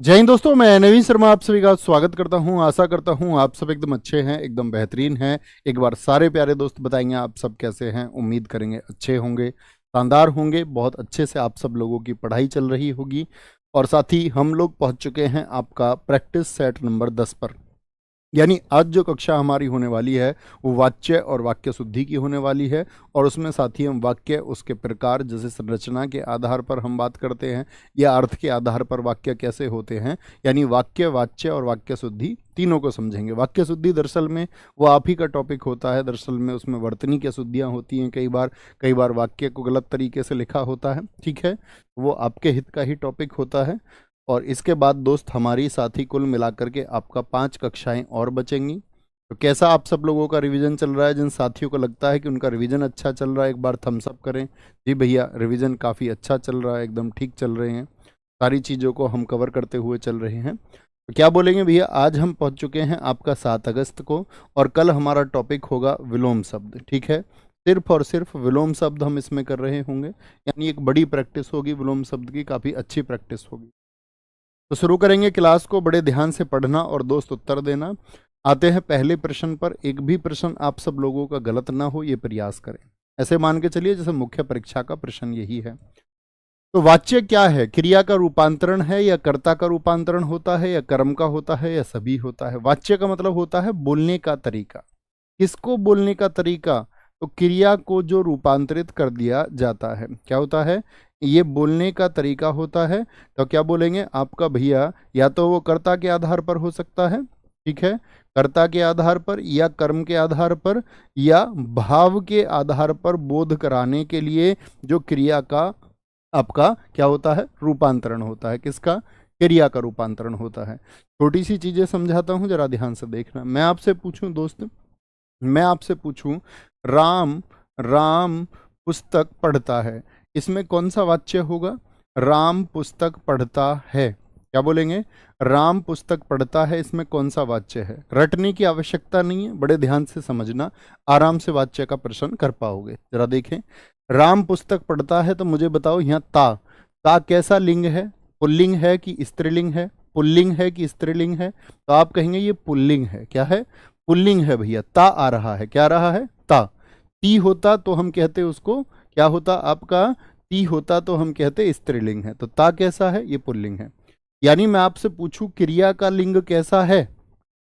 जय हिंद दोस्तों, मैं नवीन शर्मा आप सभी का स्वागत करता हूं। आशा करता हूं आप सब एकदम अच्छे हैं, एकदम बेहतरीन हैं। एक बार सारे प्यारे दोस्त बताएंगे आप सब कैसे हैं। उम्मीद करेंगे अच्छे होंगे, शानदार होंगे। बहुत अच्छे से आप सब लोगों की पढ़ाई चल रही होगी और साथ ही हम लोग पहुंच चुके हैं आपका प्रैक्टिस सेट नंबर 10 पर। यानी आज जो कक्षा हमारी होने वाली है वो वाच्य और वाक्य शुद्धि की होने वाली है। और उसमें साथ ही हम वाक्य, उसके प्रकार, जैसे संरचना के आधार पर हम बात करते हैं या अर्थ के आधार पर वाक्य कैसे होते हैं, यानी वाक्य, वाच्य और वाक्य शुद्धि तीनों को समझेंगे। वाक्य शुद्धि दरअसल में वो आप ही का टॉपिक होता है। दरअसल में उसमें वर्तनी की अशुद्धियाँ होती हैं कई बार वाक्य को गलत तरीके से लिखा होता है, ठीक है। वो आपके हित का ही टॉपिक होता है। और इसके बाद दोस्त हमारी साथी कुल मिलाकर के आपका 5 कक्षाएं और बचेंगी। तो कैसा आप सब लोगों का रिवीजन चल रहा है? जिन साथियों को लगता है कि उनका रिवीजन अच्छा चल रहा है, एक बार थम्स अप करें। जी भैया, रिवीजन काफ़ी अच्छा चल रहा है, एकदम ठीक चल रहे हैं, सारी चीज़ों को हम कवर करते हुए चल रहे हैं। तो क्या बोलेंगे भैया? आज हम पहुंच चुके हैं आपका 7 अगस्त को और कल हमारा टॉपिक होगा विलोम शब्द, ठीक है। सिर्फ और सिर्फ विलोम शब्द हम इसमें कर रहे होंगे, यानी एक बड़ी प्रैक्टिस होगी विलोम शब्द की, काफ़ी अच्छी प्रैक्टिस होगी। तो शुरू करेंगे क्लास को। बड़े ध्यान से पढ़ना और दोस्त उत्तर देना। आते हैं पहले प्रश्न पर। एक भी प्रश्न आप सब लोगों का गलत ना हो, ये प्रयास करें। ऐसे मान के चलिए जैसे मुख्य परीक्षा का प्रश्न यही है। तो वाच्य क्या है? क्रिया का रूपांतरण है या कर्ता का रूपांतरण होता है या कर्म का होता है या सभी होता है? वाच्य का मतलब होता है बोलने का तरीका। किसको बोलने का तरीका? तो क्रिया को जो रूपांतरित कर दिया जाता है, क्या होता है? ये बोलने का तरीका होता है। तो क्या बोलेंगे आपका भैया? या तो वो कर्ता के आधार पर हो सकता है, ठीक है, कर्ता के आधार पर या कर्म के आधार पर या भाव के आधार पर बोध कराने के लिए जो क्रिया का आपका क्या होता है? रूपांतरण होता है। किसका? क्रिया का रूपांतरण होता है। छोटी सी चीजें समझाता हूं, जरा ध्यान से देखना। मैं आपसे पूछूं दोस्त, मैं आपसे पूछूं राम राम पुस्तक पढ़ता है, इसमें कौन सा वाच्य होगा? राम पुस्तक पढ़ता है। क्या बोलेंगे? राम पुस्तक पढ़ता है, इसमें कौन सा वाच्य है? रटने की आवश्यकता नहीं है, बड़े ध्यान से समझना, आराम से वाच्य का प्रश्न कर पाओगे। जरा देखें, राम पुस्तक पढ़ता है, तो मुझे बताओ यहाँ ता कैसा लिंग है? पुल्लिंग है कि स्त्रीलिंग है? पुल्लिंग है कि स्त्रीलिंग है? तो आप कहेंगे ये पुल्लिंग है। क्या है? पुल्लिंग है भैया। ता आ रहा है, क्या आ रहा है? ता। ती होता तो हम कहते उसको क्या होता आपका? ती होता तो हम कहते स्त्रीलिंग है। तो ता कैसा है? ये पुल्लिंग है। यानी मैं आपसे पूछूं क्रिया का लिंग कैसा है,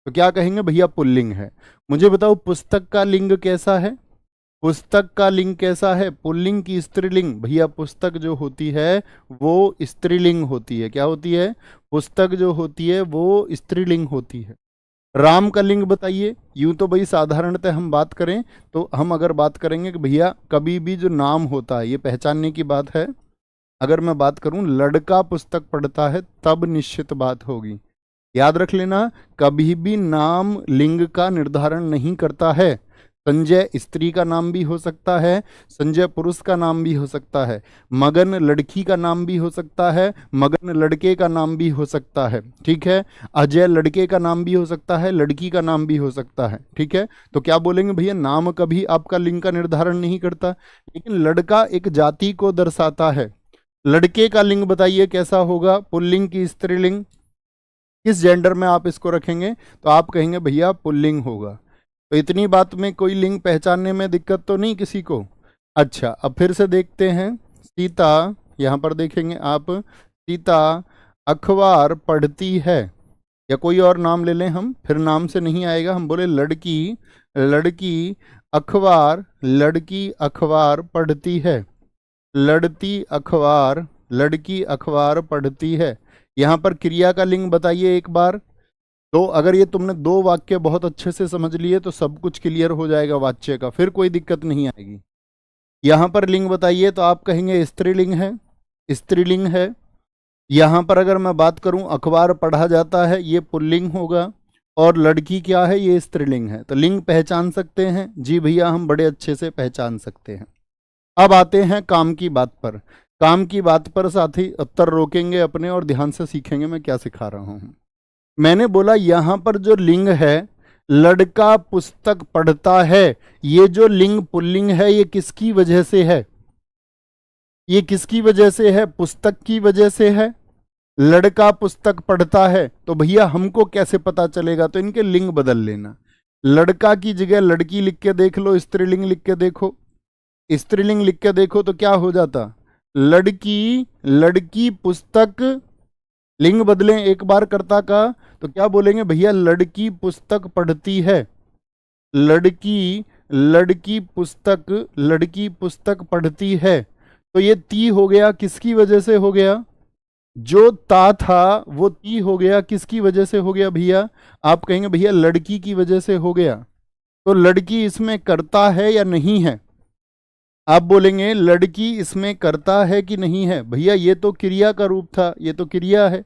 तो क्या कहेंगे भैया? पुल्लिंग है। मुझे बताओ पुस्तक का लिंग कैसा है? पुस्तक का लिंग कैसा है? पुल्लिंग की स्त्रीलिंग? भैया पुस्तक जो होती है वो स्त्रीलिंग होती है। क्या होती है? पुस्तक जो होती है वो स्त्रीलिंग होती है। राम का लिंग बताइए। यूं तो भाई साधारणतः हम बात करें तो हम अगर बात करेंगे कि भैया कभी भी जो नाम होता है, ये पहचानने की बात है। अगर मैं बात करूं लड़का पुस्तक पढ़ता है, तब निश्चित बात होगी। याद रख लेना, कभी भी नाम लिंग का निर्धारण नहीं करता है। संजय स्त्री का नाम भी हो सकता है, संजय पुरुष का नाम भी हो सकता है, मगन लड़की का नाम भी हो सकता है, मगन लड़के का नाम भी हो सकता है, ठीक है। अजय लड़के का नाम भी हो सकता है, लड़की का नाम भी हो सकता है, ठीक है। तो क्या बोलेंगे भैया? नाम कभी आपका लिंग का निर्धारण नहीं करता, लेकिन लड़का एक जाति को दर्शाता है। लड़के का लिंग बताइए कैसा होगा? पुल्लिंग की स्त्रीलिंग? किस जेंडर में आप इसको रखेंगे? तो आप कहेंगे भैया पुल्लिंग होगा। तो इतनी बात में कोई लिंग पहचानने में दिक्कत तो नहीं किसी को? अच्छा, अब फिर से देखते हैं। सीता, यहाँ पर देखेंगे आप, सीता अखबार पढ़ती है, या कोई और नाम ले लें हम, फिर नाम से नहीं आएगा, हम बोले लड़की, लड़की अखबार, लड़की अखबार पढ़ती है, लड़ती अखबार, लड़की अखबार पढ़ती है। यहाँ पर क्रिया का लिंग बताइए एक बार। तो अगर ये तुमने 2 वाक्य बहुत अच्छे से समझ लिए तो सब कुछ क्लियर हो जाएगा वाच्य का, फिर कोई दिक्कत नहीं आएगी। यहाँ पर लिंग बताइए, तो आप कहेंगे स्त्रीलिंग है, स्त्रीलिंग है। यहाँ पर अगर मैं बात करूं अखबार पढ़ा जाता है, ये पुल्लिंग होगा, और लड़की क्या है? ये स्त्रीलिंग है। तो लिंग पहचान सकते हैं? जी भैया, हम बड़े अच्छे से पहचान सकते हैं। अब आते हैं काम की बात पर। काम की बात पर साथी उत्तर रोकेंगे अपने और ध्यान से सीखेंगे मैं क्या सिखा रहा हूं। मैंने बोला यहां पर जो लिंग है, लड़का पुस्तक पढ़ता है, ये जो लिंग पुल्लिंग है, ये किसकी वजह से है? ये किसकी वजह से है? पुस्तक की वजह से है। लड़का पुस्तक पढ़ता है, तो भैया हमको कैसे पता चलेगा? तो इनके लिंग बदल लेना। लड़का की जगह लड़की लिख के देख लो, स्त्रीलिंग लिख के देखो। स्त्रीलिंग लिख के देखो तो क्या हो जाता? लड़की, लड़की पुस्तक, लिंग बदलें एक बार कर्ता का, तो क्या बोलेंगे भैया? लड़की पुस्तक पढ़ती है। लड़की, लड़की पुस्तक, लड़की पुस्तक पढ़ती है। तो ये ती हो गया, किसकी वजह से हो गया? जो ता था वो ती हो गया, किसकी वजह से हो गया भैया? आप कहेंगे भैया लड़की की वजह से हो गया। तो लड़की इसमें करता है या नहीं है? आप बोलेंगे लड़की इसमें करता है कि नहीं है? भैया ये तो क्रिया का रूप था, ये तो क्रिया है।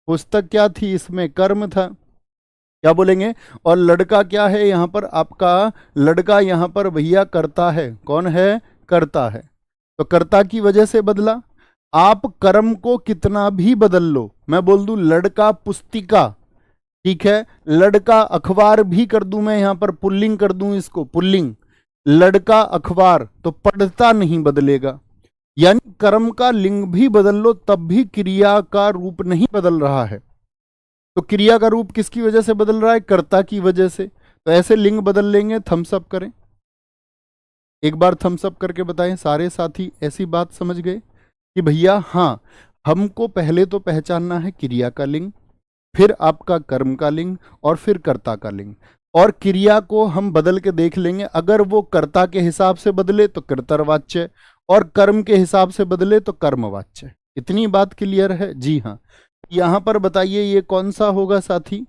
पुस्तक क्या थी? इसमें कर्म था। क्या बोलेंगे? और लड़का क्या है यहाँ पर आपका? लड़का यहाँ पर भैया करता है। कौन है? करता है। तो कर्ता की वजह से बदला। आप कर्म को कितना भी बदल लो, मैं बोल दूं लड़का पुस्तिका, ठीक है, लड़का अखबार भी कर दूं, मैं यहां पर पुल्लिंग कर दूं इसको, पुल्लिंग, लड़का अखबार, तो पढ़ता नहीं बदलेगा। यानी कर्म का लिंग भी बदल लो तब भी क्रिया का रूप नहीं बदल रहा है। तो क्रिया का रूप किसकी वजह से बदल रहा है? कर्ता की वजह से। तो ऐसे लिंग बदल लेंगे। थम्स अप करें, एक बार थम्स अप करके बताएं सारे साथी ऐसी बात समझ गए कि भैया हाँ, हमको पहले तो पहचानना है क्रिया का लिंग, फिर आपका कर्म का लिंग, और फिर कर्ता का लिंग। और क्रिया को हम बदल के देख लेंगे, अगर वो कर्ता के हिसाब से बदले तो कर्तरवाच्य, और कर्म के हिसाब से बदले तो कर्मवाच्य। इतनी बात क्लियर है? जी हाँ। यहां पर बताइए ये कौन सा होगा साथी?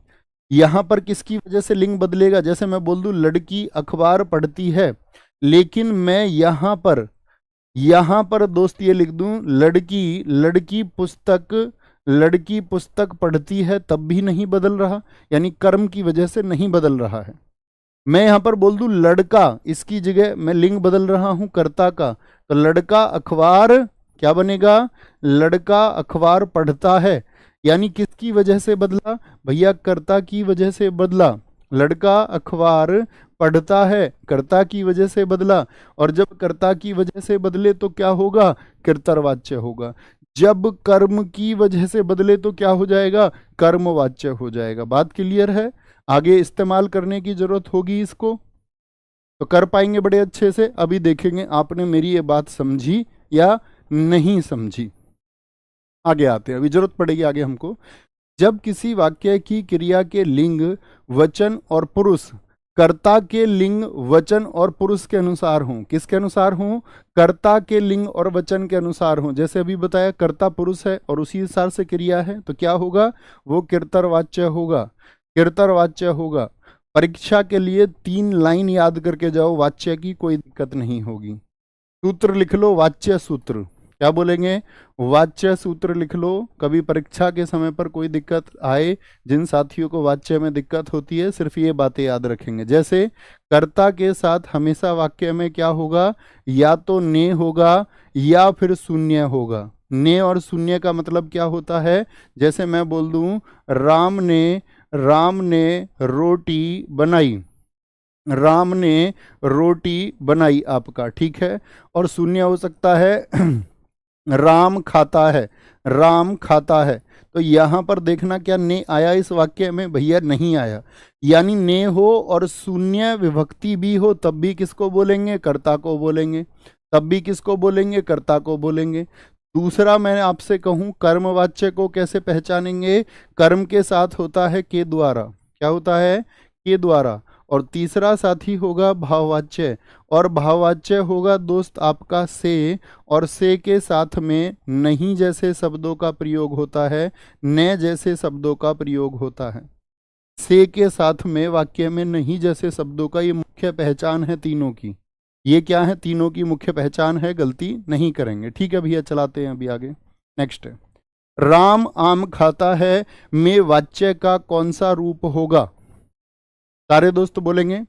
यहां पर किसकी वजह से लिंग बदलेगा? जैसे मैं बोल दूं लड़की अखबार पढ़ती है, लेकिन मैं यहां पर दोस्त ये लिख दूं लड़की, लड़की पुस्तक, लड़की पुस्तक पढ़ती है, तब भी नहीं बदल रहा, यानी कर्म की वजह से नहीं बदल रहा है। मैं यहां पर बोल दूं लड़का, इसकी जगह मैं लिंग बदल रहा हूं कर्ता का, तो लड़का अखबार, क्या बनेगा? लड़का अखबार पढ़ता है। यानी किसकी वजह से बदला? भैया कर्ता की वजह से बदला। लड़का अखबार पढ़ता है, कर्ता की वजह से बदला। और जब कर्ता की वजह से बदले तो क्या होगा? कर्तरवाच्य होगा। जब कर्म की वजह से बदले तो क्या हो जाएगा? कर्मवाच्य हो जाएगा। बात क्लियर है? आगे इस्तेमाल करने की जरूरत होगी इसको, तो कर पाएंगे बड़े अच्छे से। अभी देखेंगे आपने मेरी ये बात समझी या नहीं समझी। आगे आते हैं, अभी जरूरत पड़ेगी आगे हमको। जब किसी वाक्य की क्रिया के लिंग, वचन और पुरुष कर्ता के लिंग, वचन और पुरुष के अनुसार हों। किसके अनुसार हों? कर्ता के लिंग और वचन के अनुसार हों। जैसे अभी बताया कर्ता पुरुष है और उसी अनुसार से क्रिया है, तो क्या होगा? वो किर्तरवाच्य होगा, किर्तरवाच्य होगा। परीक्षा के लिए 3 लाइन याद करके जाओ वाच्य की, कोई दिक्कत नहीं होगी। सूत्र लिख लो, वाच्य सूत्र। क्या बोलेंगे? वाच्य सूत्र लिख लो। कभी परीक्षा के समय पर कोई दिक्कत आए, जिन साथियों को वाच्य में दिक्कत होती है, सिर्फ ये बातें याद रखेंगे। जैसे कर्ता के साथ हमेशा वाक्य में क्या होगा? या तो ने होगा या फिर शून्य होगा। ने और शून्य का मतलब क्या होता है? जैसे मैं बोल दूं राम ने रोटी बनाई, राम ने रोटी बनाई आपका, ठीक है। और शून्य हो सकता है राम खाता है, राम खाता है। तो यहां पर देखना क्या ने आया इस वाक्य में? भैया नहीं आया। यानी ने हो और शून्य विभक्ति भी हो तब भी किसको बोलेंगे? कर्ता को बोलेंगे। तब भी किसको बोलेंगे? कर्ता को बोलेंगे। दूसरा मैं आपसे कहूं कर्मवाच्य को कैसे पहचानेंगे? कर्म के साथ होता है के द्वारा। क्या होता है? के द्वारा। और तीसरा साथी होगा भाववाच्य, और भाववाच्य होगा दोस्त आपका से, और से के साथ में नहीं जैसे शब्दों का प्रयोग होता है, न जैसे शब्दों का प्रयोग होता है। से के साथ में वाक्य में नहीं जैसे शब्दों का, ये मुख्य पहचान है तीनों की। ये क्या है? तीनों की मुख्य पहचान है, गलती नहीं करेंगे। ठीक है भैया, चलाते हैं अभी आगे। नेक्स्ट है राम आम खाता है में वाच्य का कौन सा रूप होगा? सारे दोस्त बोलेंगे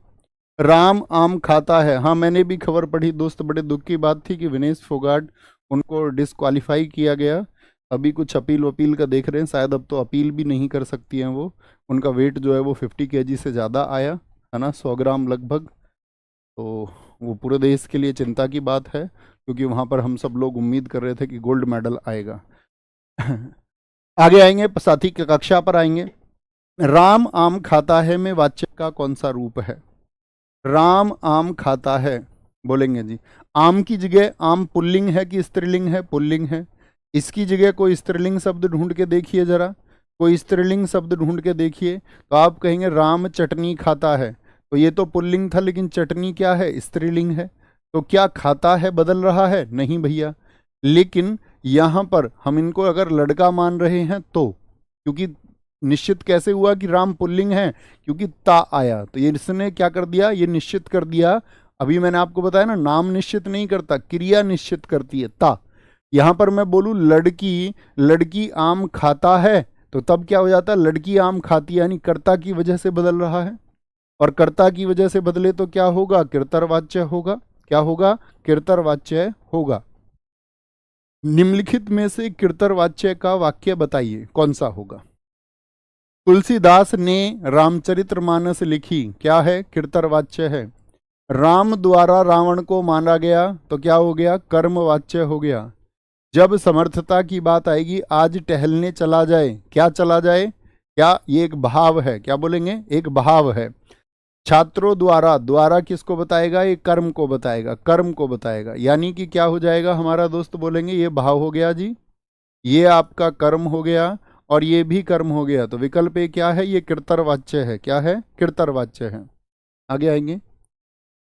राम आम खाता है। हाँ, मैंने भी खबर पढ़ी दोस्त, बड़े दुख की बात थी कि विनेश फोगाट, उनको डिस्क्वालीफाई किया गया। अभी कुछ अपील वपील का देख रहे हैं, शायद अब तो अपील भी नहीं कर सकती हैं वो। उनका वेट जो है वो 50 kg से ज़्यादा आया है ना, 100 ग्राम लगभग। तो वो पूरे देश के लिए चिंता की बात है, क्योंकि वहाँ पर हम सब लोग उम्मीद कर रहे थे कि गोल्ड मेडल आएगा। आगे आएंगे, साथी की कक्षा पर आएंगे। राम आम खाता है में वाच्य का कौन सा रूप है? राम आम खाता है, बोलेंगे जी। आम की जगह आम पुल्लिंग है कि स्त्रीलिंग है? पुल्लिंग है। इसकी जगह कोई स्त्रीलिंग शब्द ढूंढ के देखिए जरा, कोई स्त्रीलिंग शब्द ढूंढ के देखिए। तो आप कहेंगे राम चटनी खाता है, तो ये तो पुल्लिंग था, लेकिन चटनी क्या है? स्त्रीलिंग है। तो क्या खाता है बदल रहा है? नहीं भैया। लेकिन यहाँ पर हम इनको अगर लड़का मान रहे हैं तो, क्योंकि निश्चित कैसे हुआ कि राम पुल्लिंग है? क्योंकि ता आया, तो ये इसने क्या कर दिया? ये निश्चित कर दिया। अभी मैंने आपको बताया ना, नाम निश्चित नहीं करता, क्रिया निश्चित करती है, ता। यहां पर मैं बोलूं लड़की, लड़की आम खाता है, तो तब क्या हो जाता है? लड़की आम खाती है, यानी कर्ता की वजह से बदल रहा है। और कर्ता की वजह से बदले तो क्या होगा? किर्तरवाच्य होगा। क्या होगा? किर्तरवाच्य होगा। निम्नलिखित में से किर्तरवाच्य का वाक्य बताइए कौन सा होगा? तुलसीदास ने रामचरितमानस लिखी, क्या है? किर्तरवाच्य है। राम द्वारा रावण को मारा गया, तो क्या हो गया? कर्मवाच्य हो गया। जब समर्थता की बात आएगी, आज टहलने चला जाए, क्या चला जाए? क्या ये एक भाव है? क्या बोलेंगे? एक भाव है। छात्रों द्वारा, द्वारा किसको बताएगा? ये कर्म को बताएगा, कर्म को बताएगा। यानी कि क्या हो जाएगा हमारा दोस्त? बोलेंगे ये भाव हो गया जी, ये आपका कर्म हो गया, और ये भी कर्म हो गया। तो विकल्प ए क्या है? ये किर्तरवाच्य है। क्या है? किर्तरवाच्य है। आगे आएंगे।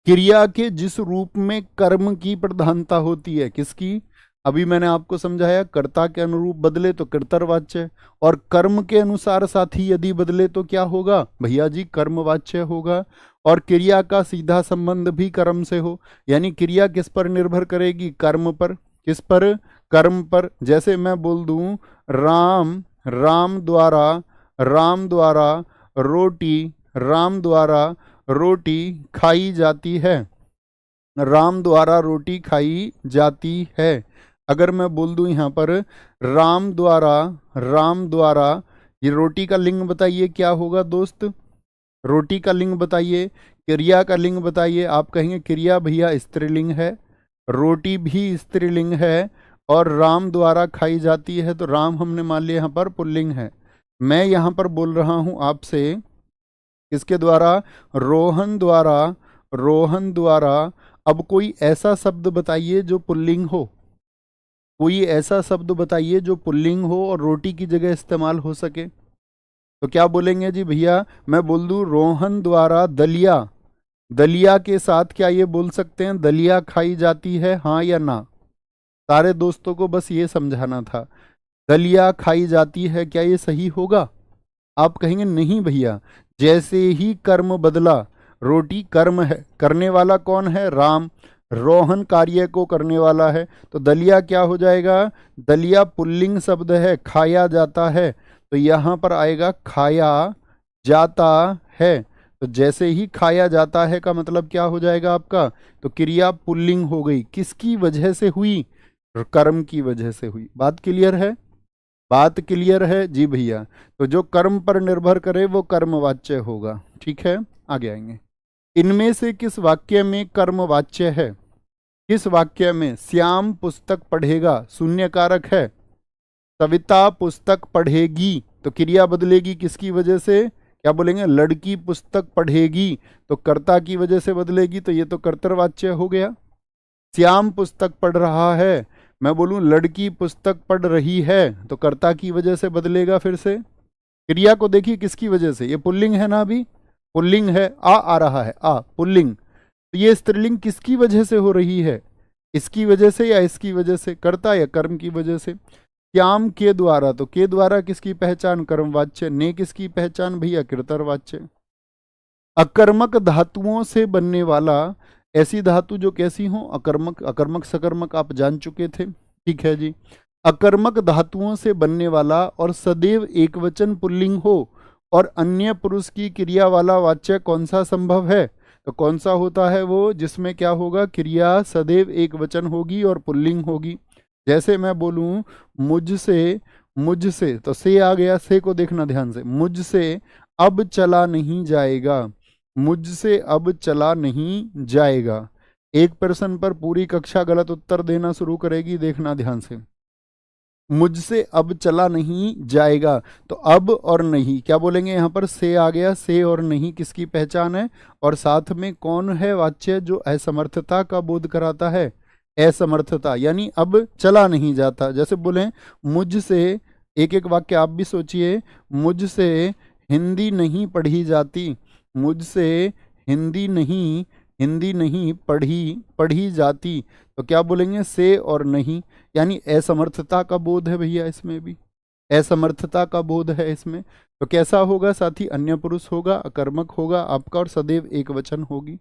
क्रिया के जिस रूप में कर्म की प्रधानता होती है, किसकी? अभी मैंने आपको समझाया, कर्ता के अनुरूप बदले तो कर्तरवाच्य, और कर्म के अनुसार साथी यदि बदले तो क्या होगा भैया जी? कर्मवाच्य होगा। और क्रिया का सीधा संबंध भी कर्म से हो, यानी क्रिया किस पर निर्भर करेगी? कर्म पर। किस पर? कर्म पर। जैसे मैं बोल दूं राम, राम द्वारा, राम द्वारा रोटी, राम द्वारा रोटी खाई जाती है, राम द्वारा रोटी खाई जाती है। अगर मैं बोल दूं यहां पर राम द्वारा, राम द्वारा, ये रोटी का लिंग बताइए क्या होगा दोस्त? रोटी का लिंग बताइए, क्रिया का लिंग बताइए। आप कहेंगे क्रिया भैया स्त्रीलिंग है, रोटी भी स्त्रीलिंग है, और राम द्वारा खाई जाती है, तो राम हमने मान लिया यहाँ पर पुल्लिंग है। मैं यहाँ पर बोल रहा हूँ आपसे किसके द्वारा? रोहन द्वारा, रोहन द्वारा। अब कोई ऐसा शब्द बताइए जो पुल्लिंग हो, कोई ऐसा शब्द बताइए जो पुल्लिंग हो और रोटी की जगह इस्तेमाल हो सके। तो क्या बोलेंगे जी भैया? मैं बोल दूं रोहन द्वारा दलिया, दलिया के साथ क्या ये बोल सकते हैं दलिया खाई जाती है? हाँ या ना? सारे दोस्तों को बस ये समझाना था, दलिया खाई जाती है, क्या ये सही होगा? आप कहेंगे नहीं भैया, जैसे ही कर्म बदला, रोटी कर्म है, करने वाला कौन है? राम। रोहन कार्य को करने वाला है, तो दलिया क्या हो जाएगा? दलिया पुल्लिंग शब्द है, खाया जाता है, तो यहां पर आएगा खाया जाता है। तो जैसे ही खाया जाता है का मतलब क्या हो जाएगा आपका? तो क्रिया पुल्लिंग हो गई। किसकी वजह से हुई? कर्म की वजह से हुई। बात क्लियर है? बात क्लियर है जी भैया। तो जो कर्म पर निर्भर करे वो कर्मवाच्य होगा। ठीक है, आगे आएंगे। इनमें से किस वाक्य में कर्मवाच्य है? किस वाक्य में? श्याम पुस्तक पढ़ेगा, शून्य कारक है। सविता पुस्तक पढ़ेगी, तो क्रिया बदलेगी किसकी वजह से? क्या बोलेंगे? लड़की पुस्तक पढ़ेगी, तो कर्ता की वजह से बदलेगी, तो ये तो कर्तृवाच्य हो गया। श्याम पुस्तक पढ़ रहा है, मैं बोलूं लड़की पुस्तक पढ़ रही है, तो कर्ता की वजह से बदलेगा फिर से। क्रिया को देखिए किसकी वजह से, ये पुल्लिंग है ना, अभी पुल्लिंग है, आ रहा है, आ पुल्लिंग। तो ये स्त्रीलिंग किसकी वजह से हो रही है? इसकी वजह से या इसकी वजह से? कर्ता या कर्म की वजह से। श्याम के द्वारा, तो के द्वारा किसकी पहचान? कर्मवाच्य। ने किसकी पहचान भैया? कृतर्वाच्य। अकर्मक धातुओं से बनने वाला, ऐसी धातु जो कैसी हो? अकर्मक, अकर्मक सकर्मक आप जान चुके थे, ठीक है जी। अकर्मक धातुओं से बनने वाला और सदैव एकवचन पुल्लिंग हो और अन्य पुरुष की क्रिया वाला वाच्य कौन सा संभव है? तो कौन सा होता है वो जिसमें क्या होगा? क्रिया सदैव एक वचन होगी और पुल्लिंग होगी। जैसे मैं बोलूं मुझसे, मुझसे, तो से आ गया, से को देखना ध्यान से। मुझसे अब चला नहीं जाएगा, मुझसे अब चला नहीं जाएगा। एक प्रश्न पर पूरी कक्षा गलत उत्तर देना शुरू करेगी, देखना ध्यान से। मुझसे अब चला नहीं जाएगा। तो अब और नहीं क्या बोलेंगे यहाँ पर, से आ गया, से और नहीं किसकी पहचान है, और साथ में कौन है वाच्य जो असमर्थता का बोध कराता है, असमर्थता, यानी अब चला नहीं जाता। जैसे बोले मुझसे, एक एक वाक्य आप भी सोचिए, मुझसे हिंदी नहीं पढ़ी जाती, मुझसे हिंदी नहीं पढ़ी जाती, तो क्या बोलेंगे, से और नहीं, यानी असमर्थता का बोध है भैया, इसमें भी असमर्थता का बोध है इसमें। तो कैसा होगा साथी, अन्य पुरुष होगा, अकर्मक होगा आपका, और सदैव एक वचन होगी।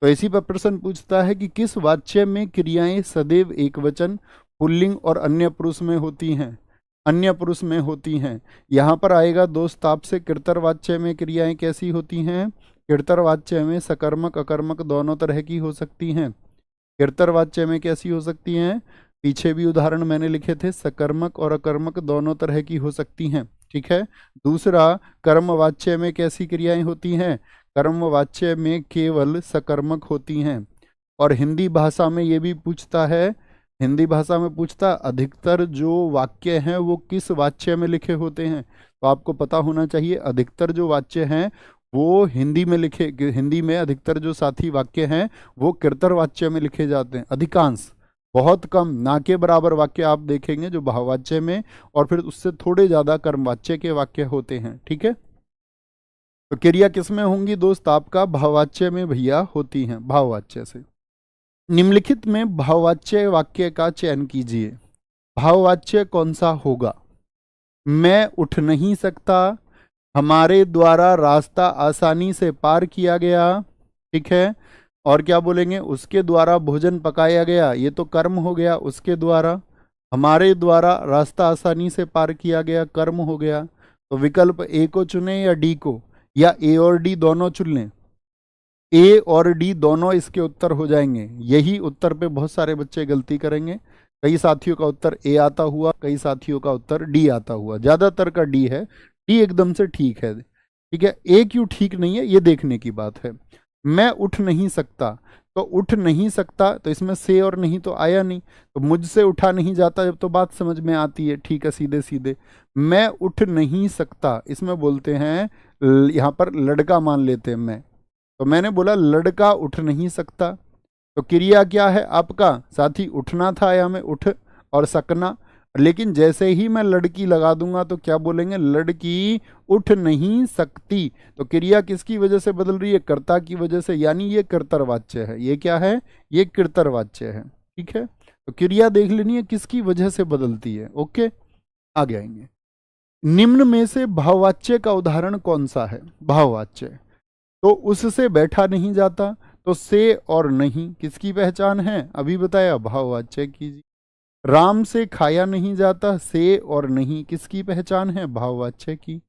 तो इसी पर प्रश्न पूछता है कि किस वाच्य में क्रियाएं सदैव एक वचन, पुल्लिंग और अन्य पुरुष में होती हैं, अन्य पुरुष में होती हैं। यहाँ पर आएगा दोस्त आपसे, कृतर वाच्य में क्रियाएं कैसी होती हैं, कृतर वाच्य में सकर्मक अकर्मक दोनों तरह की हो सकती हैं। कृतर वाच्य में कैसी हो सकती हैं, पीछे भी उदाहरण मैंने लिखे थे, सकर्मक और अकर्मक दोनों तरह की हो सकती हैं, ठीक है। दूसरा, कर्म वाच्य में कैसी क्रियाएं होती हैं, कर्म वाच्य में केवल सकर्मक होती हैं। और हिंदी भाषा में ये भी पूछता है, हिंदी भाषा में पूछता अधिकतर जो वाक्य हैं वो किस वाच्य में लिखे होते हैं। तो आपको पता होना चाहिए अधिकतर जो वाच्य हैं वो हिंदी में लिखे, हिंदी में अधिकतर जो साथी वाक्य हैं वो कृतर वाच्य में लिखे जाते हैं, अधिकांश, बहुत कम, ना के बराबर वाक्य आप देखेंगे जो भाववाच्य में, और फिर उससे थोड़े ज्यादा कर्मवाच्य के वाक्य होते हैं, ठीक है। तो क्रिया किसमें होंगी दोस्त, आपका भाववाच्य में भैया होती हैं, भाववाच्य से। निम्नलिखित में भाववाच्य वाक्य का चयन कीजिए। भाववाच्य कौन सा होगा, मैं उठ नहीं सकता, हमारे द्वारा रास्ता आसानी से पार किया गया, ठीक है। और क्या बोलेंगे, उसके द्वारा भोजन पकाया गया, ये तो कर्म हो गया, उसके द्वारा, हमारे द्वारा रास्ता आसानी से पार किया गया, कर्म हो गया। तो विकल्प ए को चुने या डी को, या ए और डी दोनों चुन लें, ए और डी दोनों इसके उत्तर हो जाएंगे। यही उत्तर पे बहुत सारे बच्चे गलती करेंगे, कई साथियों का उत्तर ए आता हुआ, कई साथियों का उत्तर डी आता हुआ, ज्यादातर का डी है, डी एकदम से ठीक है, ठीक है। ए क्यों ठीक नहीं है ये देखने की बात है। मैं उठ नहीं सकता, तो उठ नहीं सकता, तो इसमें से और नहीं तो आया नहीं, तो मुझसे उठा नहीं जाता, जब तो बात समझ में आती है, ठीक है, सीधे सीधे। मैं उठ नहीं सकता, इसमें बोलते हैं, यहाँ पर लड़का मान लेते हैं मैं, तो मैंने बोला लड़का उठ नहीं सकता, तो क्रिया क्या है आपका साथी, उठना था या में उठ और सकना, लेकिन जैसे ही मैं लड़की लगा दूंगा तो क्या बोलेंगे, लड़की उठ नहीं सकती। तो क्रिया किसकी वजह से बदल रही है, कर्ता की वजह से, यानी ये कर्तरवाच्य है, ये क्या है, ये कृतरवाच्य है, ठीक है। तो क्रिया देख लेनी है किसकी वजह से बदलती है, ओके, आगे आएंगे। निम्न में से भाववाच्य का उदाहरण कौन सा है, भाववाच्य, तो उससे बैठा नहीं जाता, तो से और नहीं किसकी पहचान है, अभी बताया, भाववाच्य की। राम से खाया नहीं जाता, से और नहीं किसकी पहचान है, भाववाच्य की।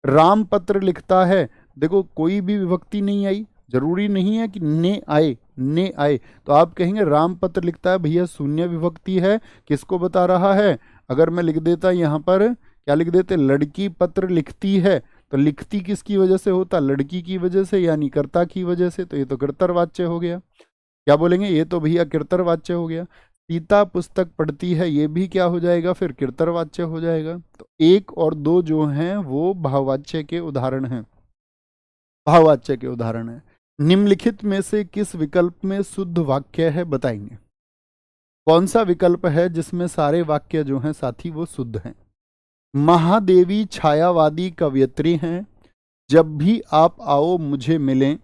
राम पत्र लिखता है, देखो कोई भी विभक्ति नहीं आई, जरूरी नहीं है कि ने आए, ने आए, तो आप कहेंगे राम पत्र लिखता है, भैया शून्य विभक्ति है, किसको बता रहा है। अगर मैं लिख देता यहाँ पर, क्या लिख देते, लड़की पत्र लिखती है, तो लिखती किसकी वजह से होता, लड़की की वजह से, यानी कर्ता की वजह से, तो ये तो कर्तरवाच्य हो गया। क्या बोलेंगे, ये तो भैया कर्तरवाच्य हो गया। सीता पुस्तक पढ़ती है, ये भी क्या हो जाएगा, फिर कृतरवाच्य हो जाएगा। तो एक और दो जो हैं वो भाववाच्य के उदाहरण हैं, भाववाच्य के उदाहरण हैं। निम्नलिखित में से किस विकल्प में शुद्ध वाक्य है, बताएंगे कौन सा विकल्प है जिसमें सारे वाक्य जो हैं साथी वो शुद्ध हैं। महादेवी छायावादी कवयित्री हैं, जब भी आप आओ मुझे मिलें,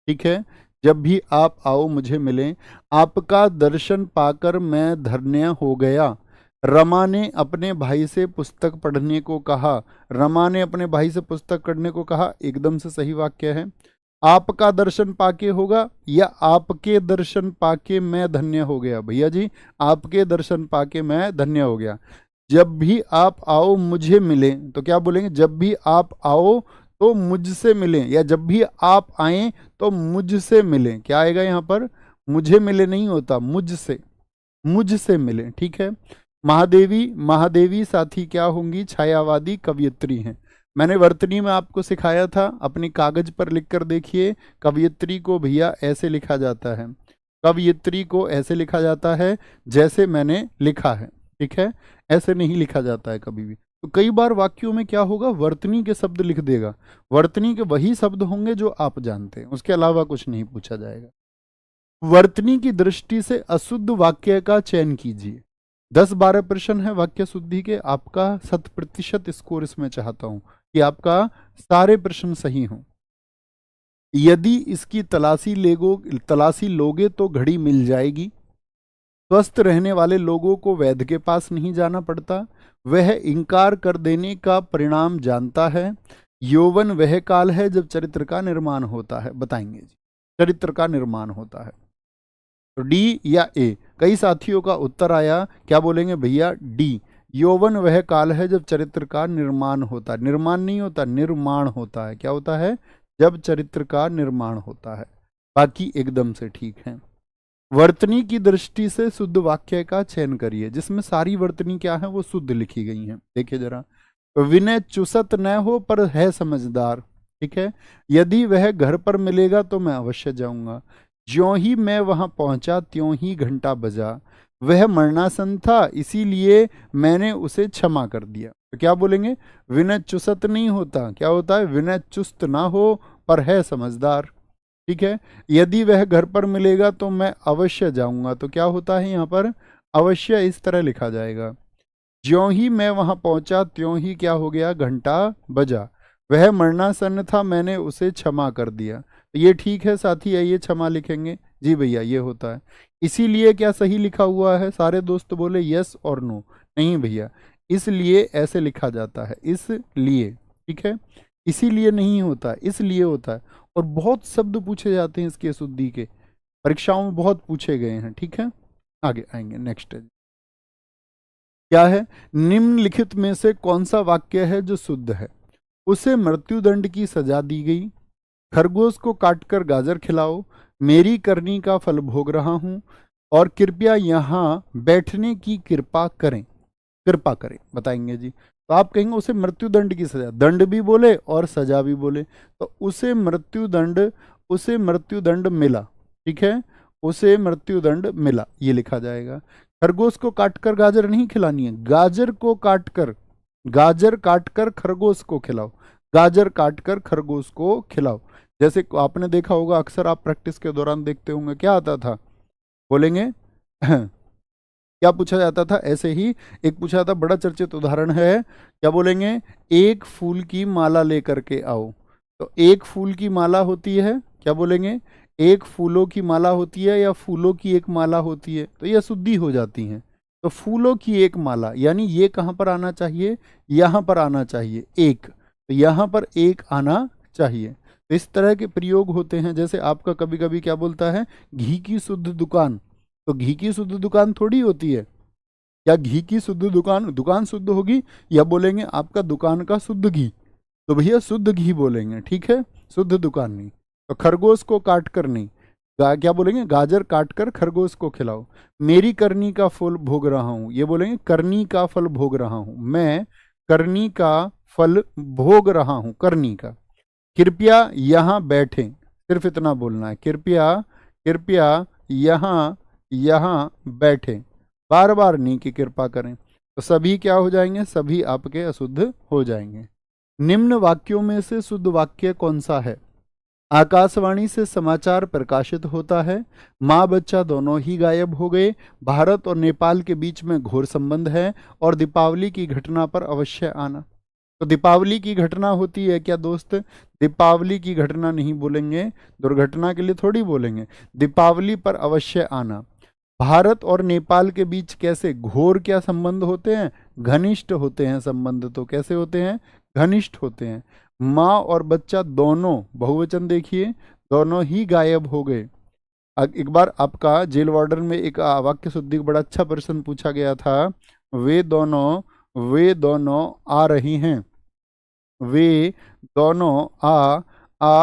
ठीक है, जब भी आप आओ मुझे मिलें, आपका दर्शन पाकर मैं धन्य हो गया। रमा ने अपने भाई से पुस्तक पढ़ने को कहा, रमा ने अपने भाई से पुस्तक पढ़ने को कहा, एकदम से सही वाक्य है। आपका दर्शन पाके होगा या आपके दर्शन पाके मैं धन्य हो गया, भैया जी आपके दर्शन पाके मैं धन्य हो गया। जब भी आप आओ मुझे मिलें, तो क्या बोलेंगे, जब भी आप आओ तो मुझसे मिलें, या जब भी आप आए तो मुझसे मिलें। क्या आएगा यहाँ पर, मुझे मिले नहीं होता, मुझसे, मुझसे मिलें, ठीक है। महादेवी, महादेवी साथी क्या होंगी, छायावादी कवयित्री हैं। मैंने वर्तनी में आपको सिखाया था, अपनी कागज पर लिख कर देखिए, कवयित्री को भैया ऐसे लिखा जाता है, कवयित्री को ऐसे लिखा जाता है जैसे मैंने लिखा है, ठीक है, ऐसे नहीं लिखा जाता है कभी भी। तो कई बार वाक्यों में क्या होगा, वर्तनी के शब्द लिख देगा, वर्तनी के वही शब्द होंगे जो आप जानते हैं, उसके अलावा कुछ नहीं पूछा जाएगा। वर्तनी की दृष्टि से अशुद्ध वाक्य का चयन कीजिए। 10-12 प्रश्न है वाक्य शुद्धि के, आपका 100% स्कोर इसमें चाहता हूं कि आपका सारे प्रश्न सही हों। यदि इसकी तलाशी लोगे तो घड़ी मिल जाएगी। स्वस्थ रहने वाले लोगों को वैद्य के पास नहीं जाना पड़ता, वह इंकार कर देने का परिणाम जानता है। यौवन वह काल है जब चरित्र का निर्माण होता है। बताएंगे जी, चरित्र का निर्माण होता है तो डी या ए। कई साथियों का उत्तर आया, क्या बोलेंगे भैया, डी। यौवन वह काल है जब चरित्र का निर्माण होता है। निर्माण नहीं होता, निर्माण होता है। क्या होता है, जब चरित्र का निर्माण होता है। बाकी एकदम से ठीक है। वर्तनी की दृष्टि से शुद्ध वाक्य का चयन करिए, जिसमें सारी वर्तनी क्या है वो शुद्ध लिखी गई हैं। देखिए जरा, विनय चुसत न हो पर है समझदार। ठीक है, यदि वह घर पर मिलेगा तो मैं अवश्य जाऊंगा। ज्यों ही मैं वहां पहुंचा त्यों ही घंटा बजा। वह मरणासन था इसीलिए मैंने उसे क्षमा कर दिया। तो क्या बोलेंगे, विनय चुसत नहीं होता, क्या होता है, विनय चुस्त ना हो पर है समझदार। ठीक है, यदि वह घर पर मिलेगा तो मैं अवश्य जाऊंगा, तो क्या होता है यहाँ पर, अवश्य इस तरह लिखा जाएगा। ज्यों ही मैं वहां पहुंचा त्यों ही क्या हो गया, घंटा बजा। वह मरणासन्न था मैंने उसे क्षमा कर दिया। तो ये ठीक है साथी, है ये क्षमा लिखेंगे जी भैया, ये होता है। इसीलिए क्या सही लिखा हुआ है, सारे दोस्त बोले यस और नो। नहीं भैया, इसलिए ऐसे लिखा जाता है, इसलिए। ठीक है, इसीलिए नहीं होता, इसलिए होता है। और बहुत शब्द पूछे जाते हैं इसके शुद्धि के, परीक्षाओं में बहुत पूछे गए हैं। ठीक है, आगे आएंगे, नेक्स्ट है क्या है, निम्नलिखित में से कौन सा वाक्य है जो शुद्ध है। उसे मृत्युदंड की सजा दी गई। खरगोश को काटकर गाजर खिलाओ। मेरी करनी का फल भोग रहा हूं। और कृपया यहाँ बैठने की कृपा करें। कृपा करें बताएंगे जी। तो आप कहेंगे उसे मृत्युदंड की सजा, दंड भी बोले और सजा भी बोले, तो उसे मृत्युदंड मिला। ठीक है, उसे मृत्युदंड मिला, ये लिखा जाएगा। खरगोश को काटकर गाजर नहीं खिलानी है, गाजर काटकर खरगोश को खिलाओ। गाजर काटकर खरगोश को खिलाओ। जैसे आपने देखा होगा, अक्सर आप प्रैक्टिस के दौरान देखते होंगे, क्या आता था, बोलेंगे क्या पूछा जाता था, ऐसे ही एक पूछा था, बड़ा चर्चित उदाहरण है, क्या बोलेंगे, एक फूल की माला लेकर के आओ। तो एक फूल की माला होती है, क्या बोलेंगे, एक फूलों की माला होती है या फूलों की एक माला होती है, तो यह शुद्धि हो जाती है। तो फूलों की एक माला, यानी ये कहाँ पर आना चाहिए, यहाँ पर आना चाहिए एक, तो यहाँ पर एक आना चाहिए। तो इस तरह के प्रयोग होते हैं। जैसे आपका कभी कभी क्या बोलता है, घी की शुद्ध दुकान, तो घी की शुद्ध दुकान थोड़ी होती है, या घी की शुद्ध दुकान शुद्ध होगी, या बोलेंगे आपका दुकान का शुद्ध घी, तो भैया शुद्ध घी बोलेंगे। ठीक है, शुद्ध दुकान नहीं। तो खरगोश को काट कर नहीं, क्या बोलेंगे, गाजर काट कर खरगोश को खिलाओ। मेरी करनी का फल भोग रहा हूं, ये बोलेंगे करनी का फल भोग रहा हूं, मैं करनी का फल भोग रहा हूं, करनी का। कृपया यहाँ बैठें, सिर्फ इतना बोलना है, कृपया यहाँ बैठें, बार बार नहीं की कृपा करें। तो सभी क्या हो जाएंगे, सभी आपके अशुद्ध हो जाएंगे। निम्न वाक्यों में से शुद्ध वाक्य कौन सा है। आकाशवाणी से समाचार प्रकाशित होता है। माँ बच्चा दोनों ही गायब हो गए। भारत और नेपाल के बीच में घोर संबंध है। और दीपावली की घटना पर अवश्य आना। तो दीपावली की घटना होती है क्या दोस्त, दीपावली की घटना नहीं बोलेंगे, दुर्घटना के लिए थोड़ी बोलेंगे, दीपावली पर अवश्य आना। भारत और नेपाल के बीच कैसे घोर क्या संबंध होते हैं, घनिष्ठ होते हैं संबंध। तो कैसे होते हैं, घनिष्ठ होते हैं। माँ और बच्चा दोनों, बहुवचन देखिए, दोनों ही गायब हो गए। एक बार आपका जेल वार्डन में एक वाक्य शुद्धि बड़ा अच्छा प्रश्न पूछा गया था, वे दोनों आ रही हैं, वे दोनों आ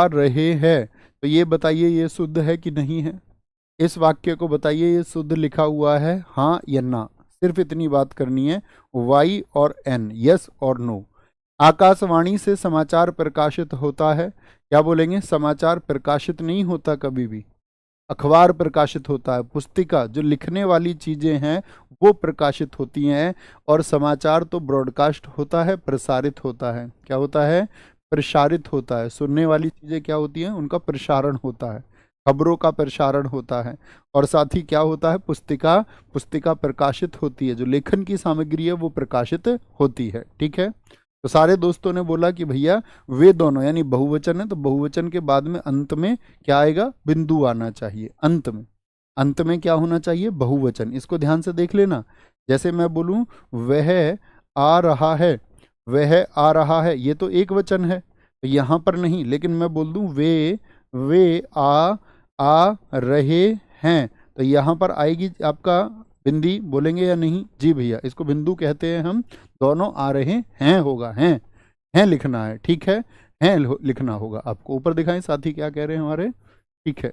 रहे हैं। तो ये बताइए ये शुद्ध है कि नहीं है, इस वाक्य को बताइए ये शुद्ध लिखा हुआ है हाँ या ना, सिर्फ इतनी बात करनी है, वाई और एन, यस और नो। आकाशवाणी से समाचार प्रकाशित होता है, क्या बोलेंगे, समाचार प्रकाशित नहीं होता कभी भी, अखबार प्रकाशित होता है, पुस्तिका जो लिखने वाली चीजें हैं वो प्रकाशित होती हैं, और समाचार तो ब्रॉडकास्ट होता है, प्रसारित होता है। क्या होता है? प्रसारित होता है। सुनने वाली चीजें क्या होती हैं? उनका प्रसारण होता है, खबरों का प्रसारण होता है। और साथ ही क्या होता है? पुस्तिका, पुस्तिका प्रकाशित होती है, जो लेखन की सामग्री है वो प्रकाशित होती है। ठीक है, तो सारे दोस्तों ने बोला कि भैया वे दोनों, यानी बहुवचन है तो बहुवचन के बाद में अंत में क्या आएगा? बिंदु आना चाहिए। अंत में, अंत में क्या होना चाहिए? बहुवचन। इसको ध्यान से देख लेना। जैसे मैं बोलूं वह आ रहा है, वह आ रहा है, ये तो एक वचन है, तो यहां पर नहीं। लेकिन मैं बोल दूं वे आ रहे हैं, तो यहां पर आएगी आपका बिंदी। बोलेंगे या नहीं? जी भैया, इसको बिंदु कहते हैं हम। दोनों आ रहे हैं होगा, हैं लिखना है। ठीक है, हैं लिखना होगा आपको। ऊपर दिखाएं साथी क्या कह रहे हैं हमारे। ठीक है,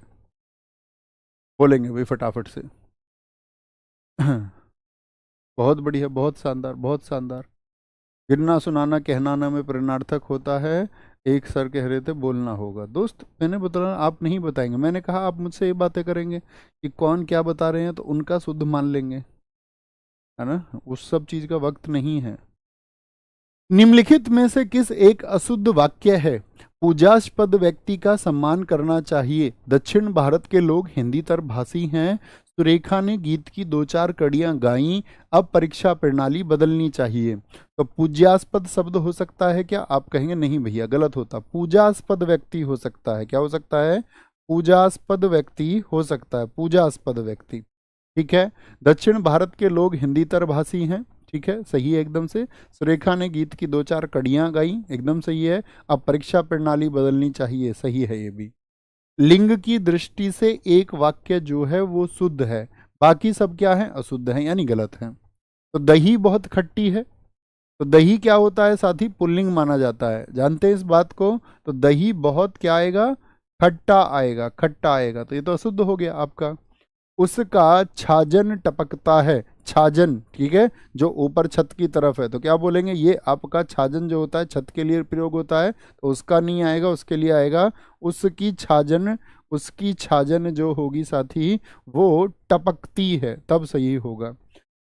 बोलेंगे भाई फटाफट से। बहुत बढ़िया, बहुत शानदार, बहुत शानदार। गिनना सुनाना कहनाना में प्रेरणार्थक होता है। एक सर कह रहे थे बोलना होगा। दोस्त मैंने बताया आप नहीं बताएंगे, मैंने कहा आप मुझसे ये बातें करेंगे कि कौन क्या बता रहे हैं तो उनका शुद्ध मान लेंगे, है ना? उस सब चीज का वक्त नहीं है। निम्नलिखित में से किस एक अशुद्ध वाक्य है? पूजास्पद व्यक्ति का सम्मान करना चाहिए। दक्षिण भारत के लोग हिंदीतर भाषी हैं। सुरेखा ने गीत की 2-4 कड़ियां गाईं। अब परीक्षा प्रणाली बदलनी चाहिए। तो पूज्यास्पद शब्द हो सकता है क्या? आप कहेंगे नहीं भैया, गलत होता। पूजास्पद व्यक्ति हो सकता है। क्या हो सकता है? पूजास्पद व्यक्ति हो सकता है, पूजास्पद व्यक्ति। ठीक है, दक्षिण भारत के लोग हिंदीतर भाषी हैं। ठीक है, सही है एकदम से। सुरेखा ने गीत की 2-4 कड़ियां गाई, एकदम सही है। अब परीक्षा प्रणाली बदलनी चाहिए, सही है ये भी। लिंग की दृष्टि से एक वाक्य जो है वो शुद्ध है, बाकी सब क्या है? अशुद्ध है, यानी गलत है। तो दही बहुत खट्टी है, तो दही क्या होता है साथी? पुल्लिंग माना जाता है, जानते हैं इस बात को। तो दही बहुत क्या आएगा? खट्टा आएगा, खट्टा आएगा, तो ये तो अशुद्ध हो गया आपका। उसका छाजन टपकता है, छाजन, ठीक है, जो ऊपर छत की तरफ है, तो क्या बोलेंगे? ये आपका छाजन जो होता है छत के लिए प्रयोग होता है, तो उसका नहीं आएगा, उसके लिए आएगा उसकी छाजन। उसकी छाजन जो होगी साथी वो टपकती है, तब सही होगा।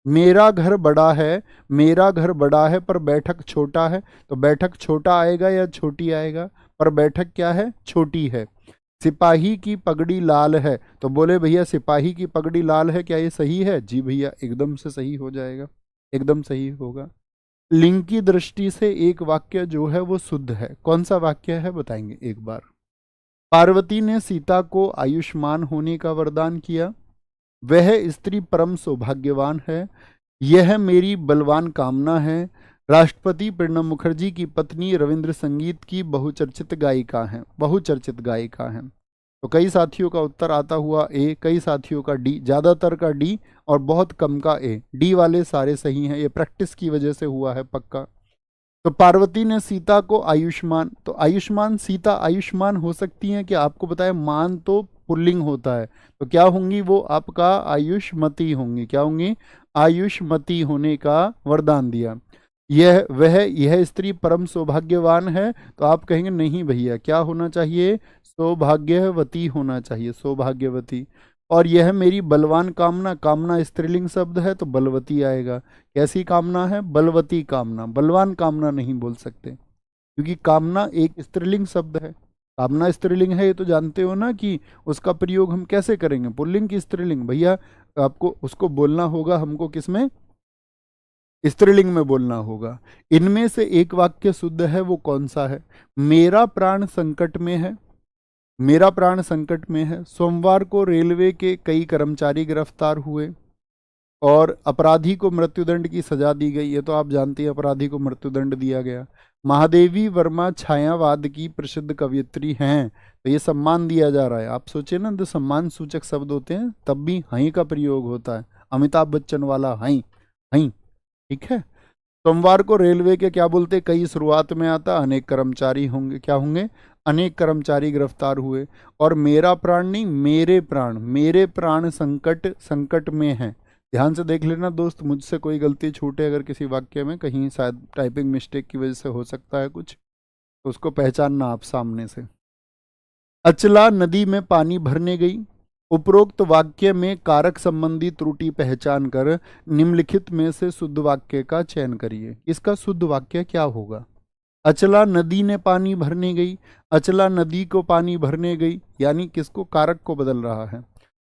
मेरा घर बड़ा है, मेरा घर बड़ा है पर बैठक छोटा है, तो बैठक छोटा आएगा या छोटी आएगा? पर बैठक क्या है? छोटी है। सिपाही की पगड़ी लाल है, तो बोले भैया सिपाही की पगड़ी लाल है, क्या ये सही है? जी भैया, एकदम से सही हो जाएगा, एकदम सही होगा। लिंग की दृष्टि से एक वाक्य जो है वो शुद्ध है, कौन सा वाक्य है बताएंगे एक बार। पार्वती ने सीता को आयुष्मान होने का वरदान किया। वह स्त्री परम सौभाग्यवान है। यह मेरी बलवान कामना है। राष्ट्रपति प्रणब मुखर्जी की पत्नी रविंद्र संगीत की बहुचर्चित गायिका हैं, बहुचर्चित गायिका हैं। तो कई साथियों का उत्तर आता हुआ ए, कई साथियों का डी, ज़्यादातर का डी और बहुत कम का ए। डी वाले सारे सही हैं, ये प्रैक्टिस की वजह से हुआ है पक्का। तो पार्वती ने सीता को आयुष्मान, तो आयुष्मान, सीता आयुष्मान हो सकती हैं कि? आपको बताया मान तो पुल्लिंग होता है, तो क्या होंगी वो? आपका आयुष्मती होंगी। क्या होंगी? आयुष्मती होने का वरदान दिया। यह स्त्री परम सौभाग्यवान है, तो आप कहेंगे नहीं भैया, क्या होना चाहिए? सौभाग्यवती होना चाहिए, सौभाग्यवती। और यह मेरी बलवान कामना, कामना स्त्रीलिंग शब्द है तो बलवती आएगा। कैसी कामना है? बलवती कामना, बलवान कामना नहीं बोल सकते, क्योंकि कामना एक स्त्रीलिंग शब्द है। कामना स्त्रीलिंग है, ये तो जानते हो ना कि उसका प्रयोग हम कैसे करेंगे? पुल्लिंग की स्त्रीलिंग भैया, आपको उसको बोलना होगा हमको किसमें? स्त्रीलिंग में बोलना होगा। इनमें से एक वाक्य शुद्ध है, वो कौन सा है? मेरा प्राण संकट में है, मेरा प्राण संकट में है। सोमवार को रेलवे के कई कर्मचारी गिरफ्तार हुए और अपराधी को मृत्युदंड की सजा दी गई। ये तो आप जानते हैं, अपराधी को मृत्युदंड दिया गया। महादेवी वर्मा छायावाद की प्रसिद्ध कवयित्री हैं, तो ये सम्मान दिया जा रहा है। आप सोचे ना, जो सम्मान सूचक शब्द होते हैं तब भी हई का प्रयोग होता है। अमिताभ बच्चन वाला हई, हई, ठीक है। सोमवार को रेलवे के क्या बोलते? कई शुरुआत में आता अनेक कर्मचारी होंगे, क्या होंगे? अनेक कर्मचारी गिरफ्तार हुए। और मेरा प्राण नहीं, मेरे प्राण, मेरे प्राण संकट, संकट में है। ध्यान से देख लेना दोस्त, मुझसे कोई गलती छूटे अगर किसी वाक्य में, कहीं शायद टाइपिंग मिस्टेक की वजह से हो सकता है कुछ, तो उसको पहचानना आप सामने से। अचला नदी में पानी भरने गई। उपरोक्त वाक्य में कारक संबंधी त्रुटि पहचान कर निम्नलिखित में से शुद्ध वाक्य का चयन करिए। इसका शुद्ध वाक्य क्या होगा? अचला नदी ने पानी भरने गई, अचला नदी को पानी भरने गई, यानी किसको? कारक को बदल रहा है।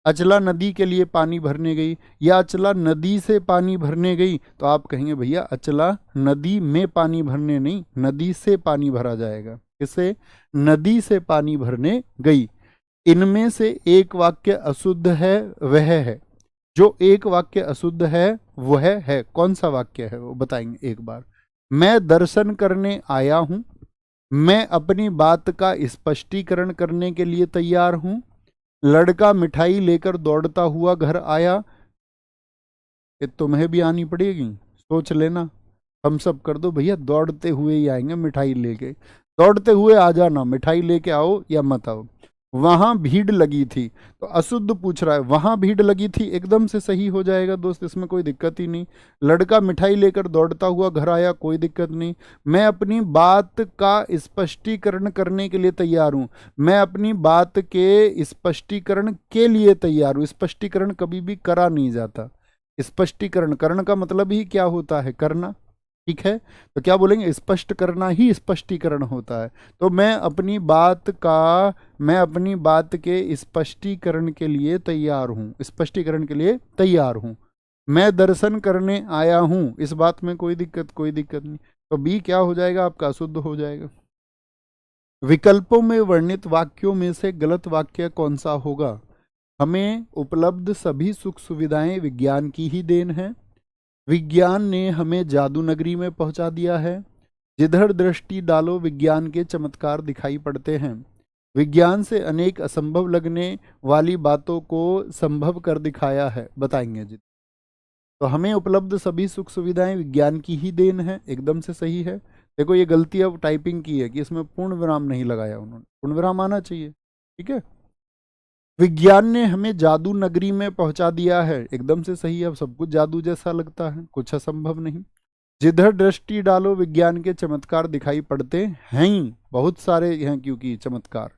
अचला नदी के लिए पानी भरने गई या अचला नदी से पानी भरने गई, तो आप कहेंगे भैया अचला नदी में पानी भरने नहीं, नदी से पानी भरा जाएगा। किसे? नदी से पानी भरने गई। इनमें से एक वाक्य अशुद्ध है, वह है। जो एक वाक्य अशुद्ध है वह है, कौन सा वाक्य है वो बताएंगे एक बार। मैं दर्शन करने आया हूं, मैं अपनी बात का स्पष्टीकरण करने के लिए तैयार हूं, लड़का मिठाई लेकर दौड़ता हुआ घर आया। ये तुम्हें भी आनी पड़ेगी, सोच लेना। हम सब कर दो भैया, दौड़ते हुए ही आएंगे मिठाई लेके। दौड़ते हुए आ जाना, मिठाई लेके आओ या मत आओ। वहां भीड़ लगी थी, तो अशुद्ध पूछ रहा है, वहां भीड़ लगी थी, एकदम से सही हो जाएगा दोस्त, इसमें कोई दिक्कत ही नहीं। लड़का मिठाई लेकर दौड़ता हुआ घर आया, कोई दिक्कत नहीं। मैं अपनी बात का स्पष्टीकरण करने के लिए तैयार हूं, मैं अपनी बात के स्पष्टीकरण के लिए तैयार हूं। स्पष्टीकरण कभी भी करा नहीं जाता। स्पष्टीकरण, करण का मतलब ही क्या होता है? करना। ठीक है, तो क्या बोलेंगे? स्पष्ट करना ही स्पष्टीकरण होता है। तो मैं अपनी बात के स्पष्टीकरण के लिए तैयार हूं, स्पष्टीकरण के लिए तैयार हूं। मैं दर्शन करने आया हूं, इस बात में कोई दिक्कत नहीं। तो बी क्या हो जाएगा आपका? अशुद्ध हो जाएगा। विकल्पों में वर्णित वाक्यों में से गलत वाक्य कौन सा होगा? हमें उपलब्ध सभी सुख सुविधाएं विज्ञान की ही देन है। विज्ञान ने हमें जादू नगरी में पहुंचा दिया है। जिधर दृष्टि डालो विज्ञान के चमत्कार दिखाई पड़ते हैं। विज्ञान से अनेक असंभव लगने वाली बातों को संभव कर दिखाया है। बताएंगे जी। तो हमें उपलब्ध सभी सुख सुविधाएं विज्ञान की ही देन है, एकदम से सही है। देखो ये गलती अब टाइपिंग की है कि इसमें पूर्ण विराम नहीं लगाया उन्होंने, पूर्ण विराम आना चाहिए। ठीक है, विज्ञान ने हमें जादू नगरी में पहुंचा दिया है, एकदम से सही है। अब सब कुछ जादू जैसा लगता है, कुछ असंभव नहीं। जिधर दृष्टि डालो विज्ञान के चमत्कार दिखाई पड़ते हैं ही, बहुत सारे हैं क्योंकि चमत्कार।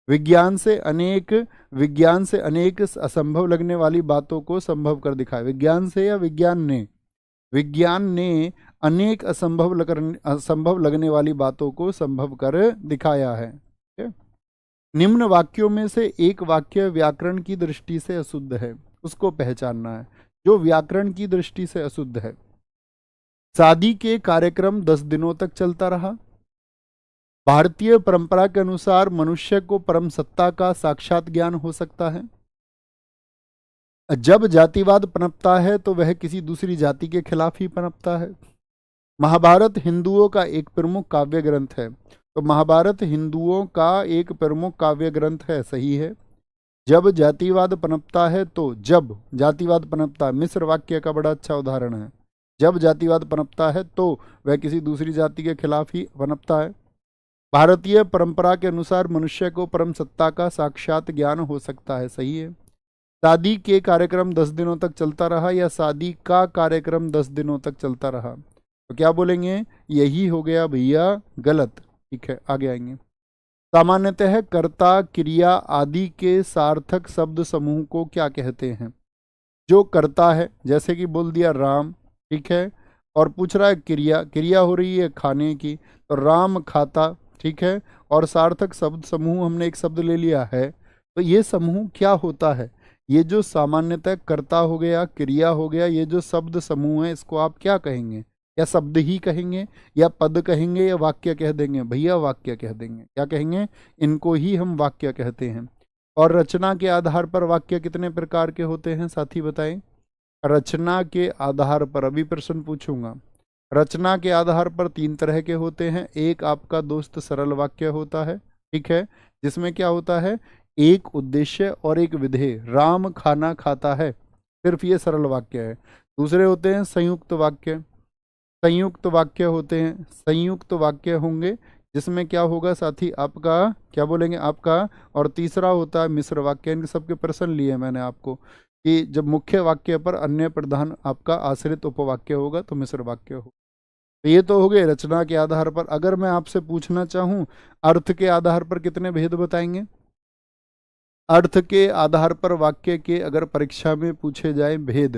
विज्ञान से अनेक असंभव लगने वाली बातों को संभव कर दिखाया। विज्ञान से या विज्ञान ने अनेक असंभव लगने वाली बातों को संभव कर दिखाया है। निम्न वाक्यों में से एक वाक्य व्याकरण की दृष्टि से अशुद्ध है, उसको पहचानना है। जो व्याकरण की दृष्टि से अशुद्ध है। शादी के कार्यक्रम 10 दिनों तक चलता रहा। भारतीय परंपरा के अनुसार मनुष्य को परम सत्ता का साक्षात ज्ञान हो सकता है। जब जातिवाद पनपता है तो वह किसी दूसरी जाति के खिलाफ ही पनपता है। महाभारत हिंदुओं का एक प्रमुख काव्य ग्रंथ है, तो महाभारत हिंदुओं का एक प्रमुख काव्य ग्रंथ है, सही है। जब जातिवाद पनपता है, तो जब जातिवाद पनपता है, मिस्र वाक्य का बड़ा अच्छा उदाहरण है। जब जातिवाद पनपता है तो वह किसी दूसरी जाति के खिलाफ ही पनपता है। भारतीय परंपरा के अनुसार मनुष्य को परम सत्ता का साक्षात ज्ञान हो सकता है, सही है। शादी के कार्यक्रम 10 दिनों तक चलता रहा, या शादी का कार्यक्रम 10 दिनों तक चलता रहा, तो क्या बोलेंगे? यही हो गया भैया गलत। ठीक है, आगे आएंगे। सामान्यतः कर्ता, क्रिया आदि के सार्थक शब्द समूह को क्या कहते हैं? जो करता है, जैसे कि बोल दिया राम, ठीक है, और पूछ रहा है क्रिया हो रही है खाने की, तो राम खाता, ठीक है, और सार्थक शब्द समूह हमने एक शब्द ले लिया है। तो ये समूह क्या होता है? ये जो सामान्यतः कर्ता हो गया, क्रिया हो गया, ये जो शब्द समूह है, इसको आप क्या कहेंगे? या शब्द ही कहेंगे, या पद कहेंगे, या वाक्य कह देंगे? भैया वाक्य कह देंगे। क्या कहेंगे? इनको ही हम वाक्य कहते हैं। और रचना के आधार पर वाक्य कितने प्रकार के होते हैं साथी बताएं? रचना के आधार पर, अभी प्रश्न पूछूंगा, रचना के आधार पर 3 तरह के होते हैं। एक आपका दोस्त सरल वाक्य होता है, ठीक है, जिसमें क्या होता है? एक उद्देश्य और एक विधेय। राम खाना खाता है, सिर्फ ये सरल वाक्य है। दूसरे होते हैं संयुक्त वाक्य। संयुक्त वाक्य होते हैं, संयुक्त वाक्य होंगे जिसमें क्या होगा साथी? आपका क्या बोलेंगे? आपका। और तीसरा होता है मिश्र वाक्य। इनके सबके प्रश्न लिए मैंने आपको कि जब मुख्य वाक्य पर अन्य प्रधान आपका आश्रित उपवाक्य होगा तो मिश्र वाक्य होगा। तो ये तो हो गए रचना के आधार पर। अगर मैं आपसे पूछना चाहूं अर्थ के आधार पर कितने भेद बताएंगे? अर्थ के आधार पर वाक्य के अगर परीक्षा में पूछे जाए भेद,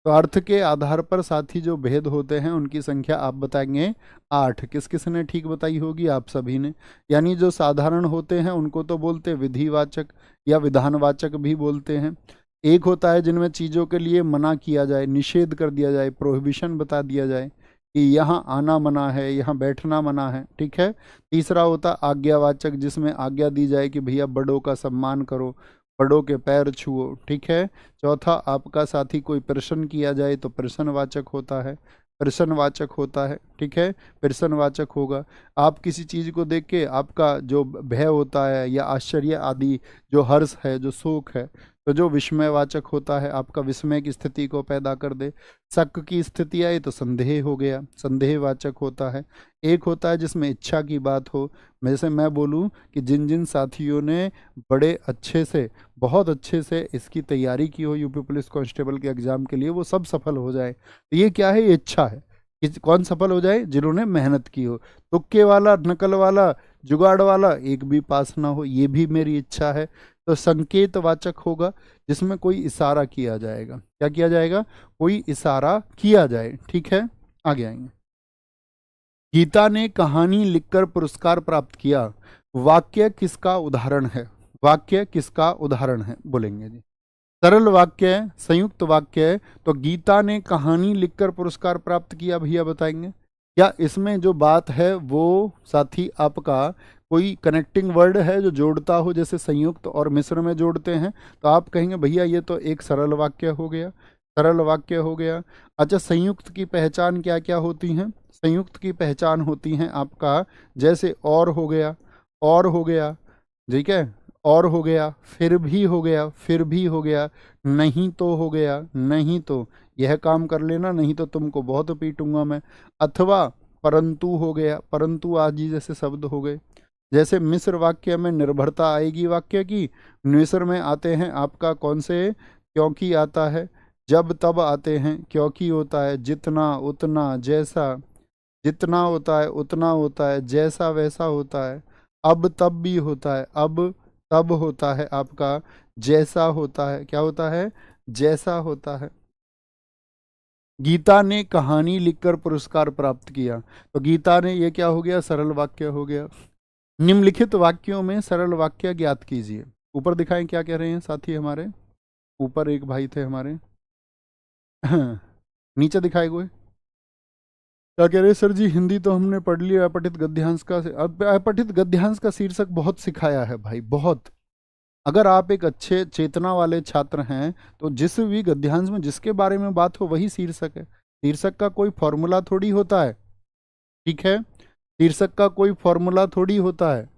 तो अर्थ के आधार पर साथी जो भेद होते हैं उनकी संख्या आप बताएंगे 8। किस किस ने ठीक बताई होगी? आप सभी ने। यानी जो साधारण होते हैं उनको तो बोलते विधिवाचक या विधानवाचक भी बोलते हैं। एक होता है जिनमें चीज़ों के लिए मना किया जाए, निषेध कर दिया जाए, प्रोहिबिशन बता दिया जाए कि यहाँ आना मना है, यहाँ बैठना मना है, ठीक है। तीसरा होता आज्ञावाचक, जिसमें आज्ञा दी जाए कि भैया बड़ों का सम्मान करो, बड़ों के पैर छुओ, ठीक है। चौथा, आपका साथी कोई प्रश्न किया जाए तो प्रश्नवाचक होता है, प्रश्नवाचक होता है, ठीक है, प्रश्नवाचक होगा। आप किसी चीज़ को देख के आपका जो भय होता है या आश्चर्य आदि, जो हर्ष है, जो शोक है, तो जो विस्मयवाचक होता है, आपका विस्मय की स्थिति को पैदा कर दे। शक की स्थिति आई तो संदेह हो गया, संदेहवाचक होता है। एक होता है जिसमें इच्छा की बात हो, जैसे मैं बोलूं कि जिन जिन साथियों ने बड़े अच्छे से, बहुत अच्छे से इसकी तैयारी की हो यूपी पुलिस कांस्टेबल के एग्जाम के लिए, वो सब सफल हो जाए, तो ये क्या है? ये इच्छा है कि कौन सफल हो जाए? जिन्होंने मेहनत की हो। तुक्के वाला, नकल वाला, जुगाड़ वाला एक भी पास ना हो, ये भी मेरी इच्छा है। तो संकेतवाचक होगा जिसमें कोई इशारा किया जाएगा। क्या किया जाएगा? कोई इशारा किया जाए, ठीक है। आगे आएंगे। गीता ने कहानी लिखकर पुरस्कार प्राप्त किया, वाक्य किसका उदाहरण है? वाक्य किसका उदाहरण है बोलेंगे जी। सरल वाक्य है, संयुक्त वाक्य है, तो गीता ने कहानी लिखकर पुरस्कार प्राप्त किया, भैया बताएंगे क्या इसमें जो बात है वो साथी आपका कोई कनेक्टिंग वर्ड है जो जोड़ता हो, जैसे संयुक्त और मिश्र में जोड़ते हैं, तो आप कहेंगे भैया ये तो एक सरल वाक्य हो गया, सरल वाक्य हो गया। अच्छा, संयुक्त की पहचान क्या क्या होती हैं? संयुक्त की पहचान होती हैं आपका जैसे और हो गया, और हो गया, ठीक है, और हो गया, फिर भी हो गया, फिर भी हो गया, नहीं तो हो गया, नहीं तो यह काम कर लेना, नहीं तो तुमको बहुत पीटूंगा मैं, अथवा परंतु हो गया, परंतु आदि जैसे शब्द हो गए। जैसे मिश्र वाक्य में निर्भरता आएगी वाक्य की, मिश्र में आते हैं आपका कौन से? क्योंकि आता है, जब तब आते हैं, क्योंकि होता है, जितना उतना, जैसा, जितना होता है उतना होता है, जैसा वैसा होता है, अब तब भी होता है, अब तब होता है आपका, जैसा होता है, क्या होता है? जैसा होता है। गीता ने कहानी लिखकर पुरस्कार प्राप्त किया, तो गीता ने, ये क्या हो गया? सरल वाक्य हो गया। निम्नलिखित वाक्यों में सरल वाक्य ज्ञात कीजिए। ऊपर दिखाएं क्या कह रहे हैं साथी हमारे, ऊपर एक भाई थे हमारे नीचे दिखाए हुए क्या कह रहे हैं? सर जी हिंदी तो हमने पढ़ लिया, अपठित गद्यांश का, अपठित गद्यांश का शीर्षक बहुत सिखाया है भाई, बहुत। अगर आप एक अच्छे चेतना वाले छात्र हैं तो जिस भी गद्यांश में जिसके बारे में बात हो वही शीर्षक है। शीर्षक का कोई फॉर्मूला थोड़ी होता है, ठीक है, शीर्षक का कोई फॉर्मूला थोड़ी होता है।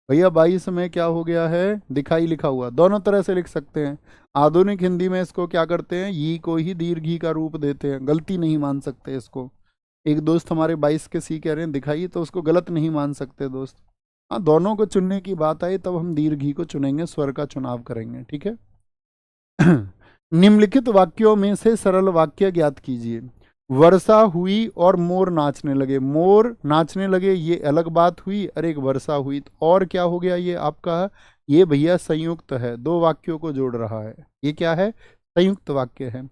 भैया 22 में क्या हो गया है? दिखाई लिखा हुआ, दोनों तरह से लिख सकते हैं। आधुनिक हिंदी में इसको क्या करते हैं? ई को ही दीर्घी का रूप देते हैं, गलती नहीं मान सकते इसको। एक दोस्त हमारे 22 के सी कह रहे हैं दिखाइए, तो उसको गलत नहीं मान सकते दोस्त। हाँ, दोनों को चुनने की बात आई तब हम दीर्घी को चुनेंगे, स्वर का चुनाव करेंगे, ठीक है। निम्नलिखित वाक्यों में से सरल वाक्य ज्ञात कीजिए। वर्षा हुई और मोर नाचने लगे, मोर नाचने लगे ये अलग बात हुई, अरे एक वर्षा हुई, और क्या हो गया ये आपका? ये भैया संयुक्त है, दो वाक्यों को जोड़ रहा है, ये क्या है? संयुक्त वाक्य है।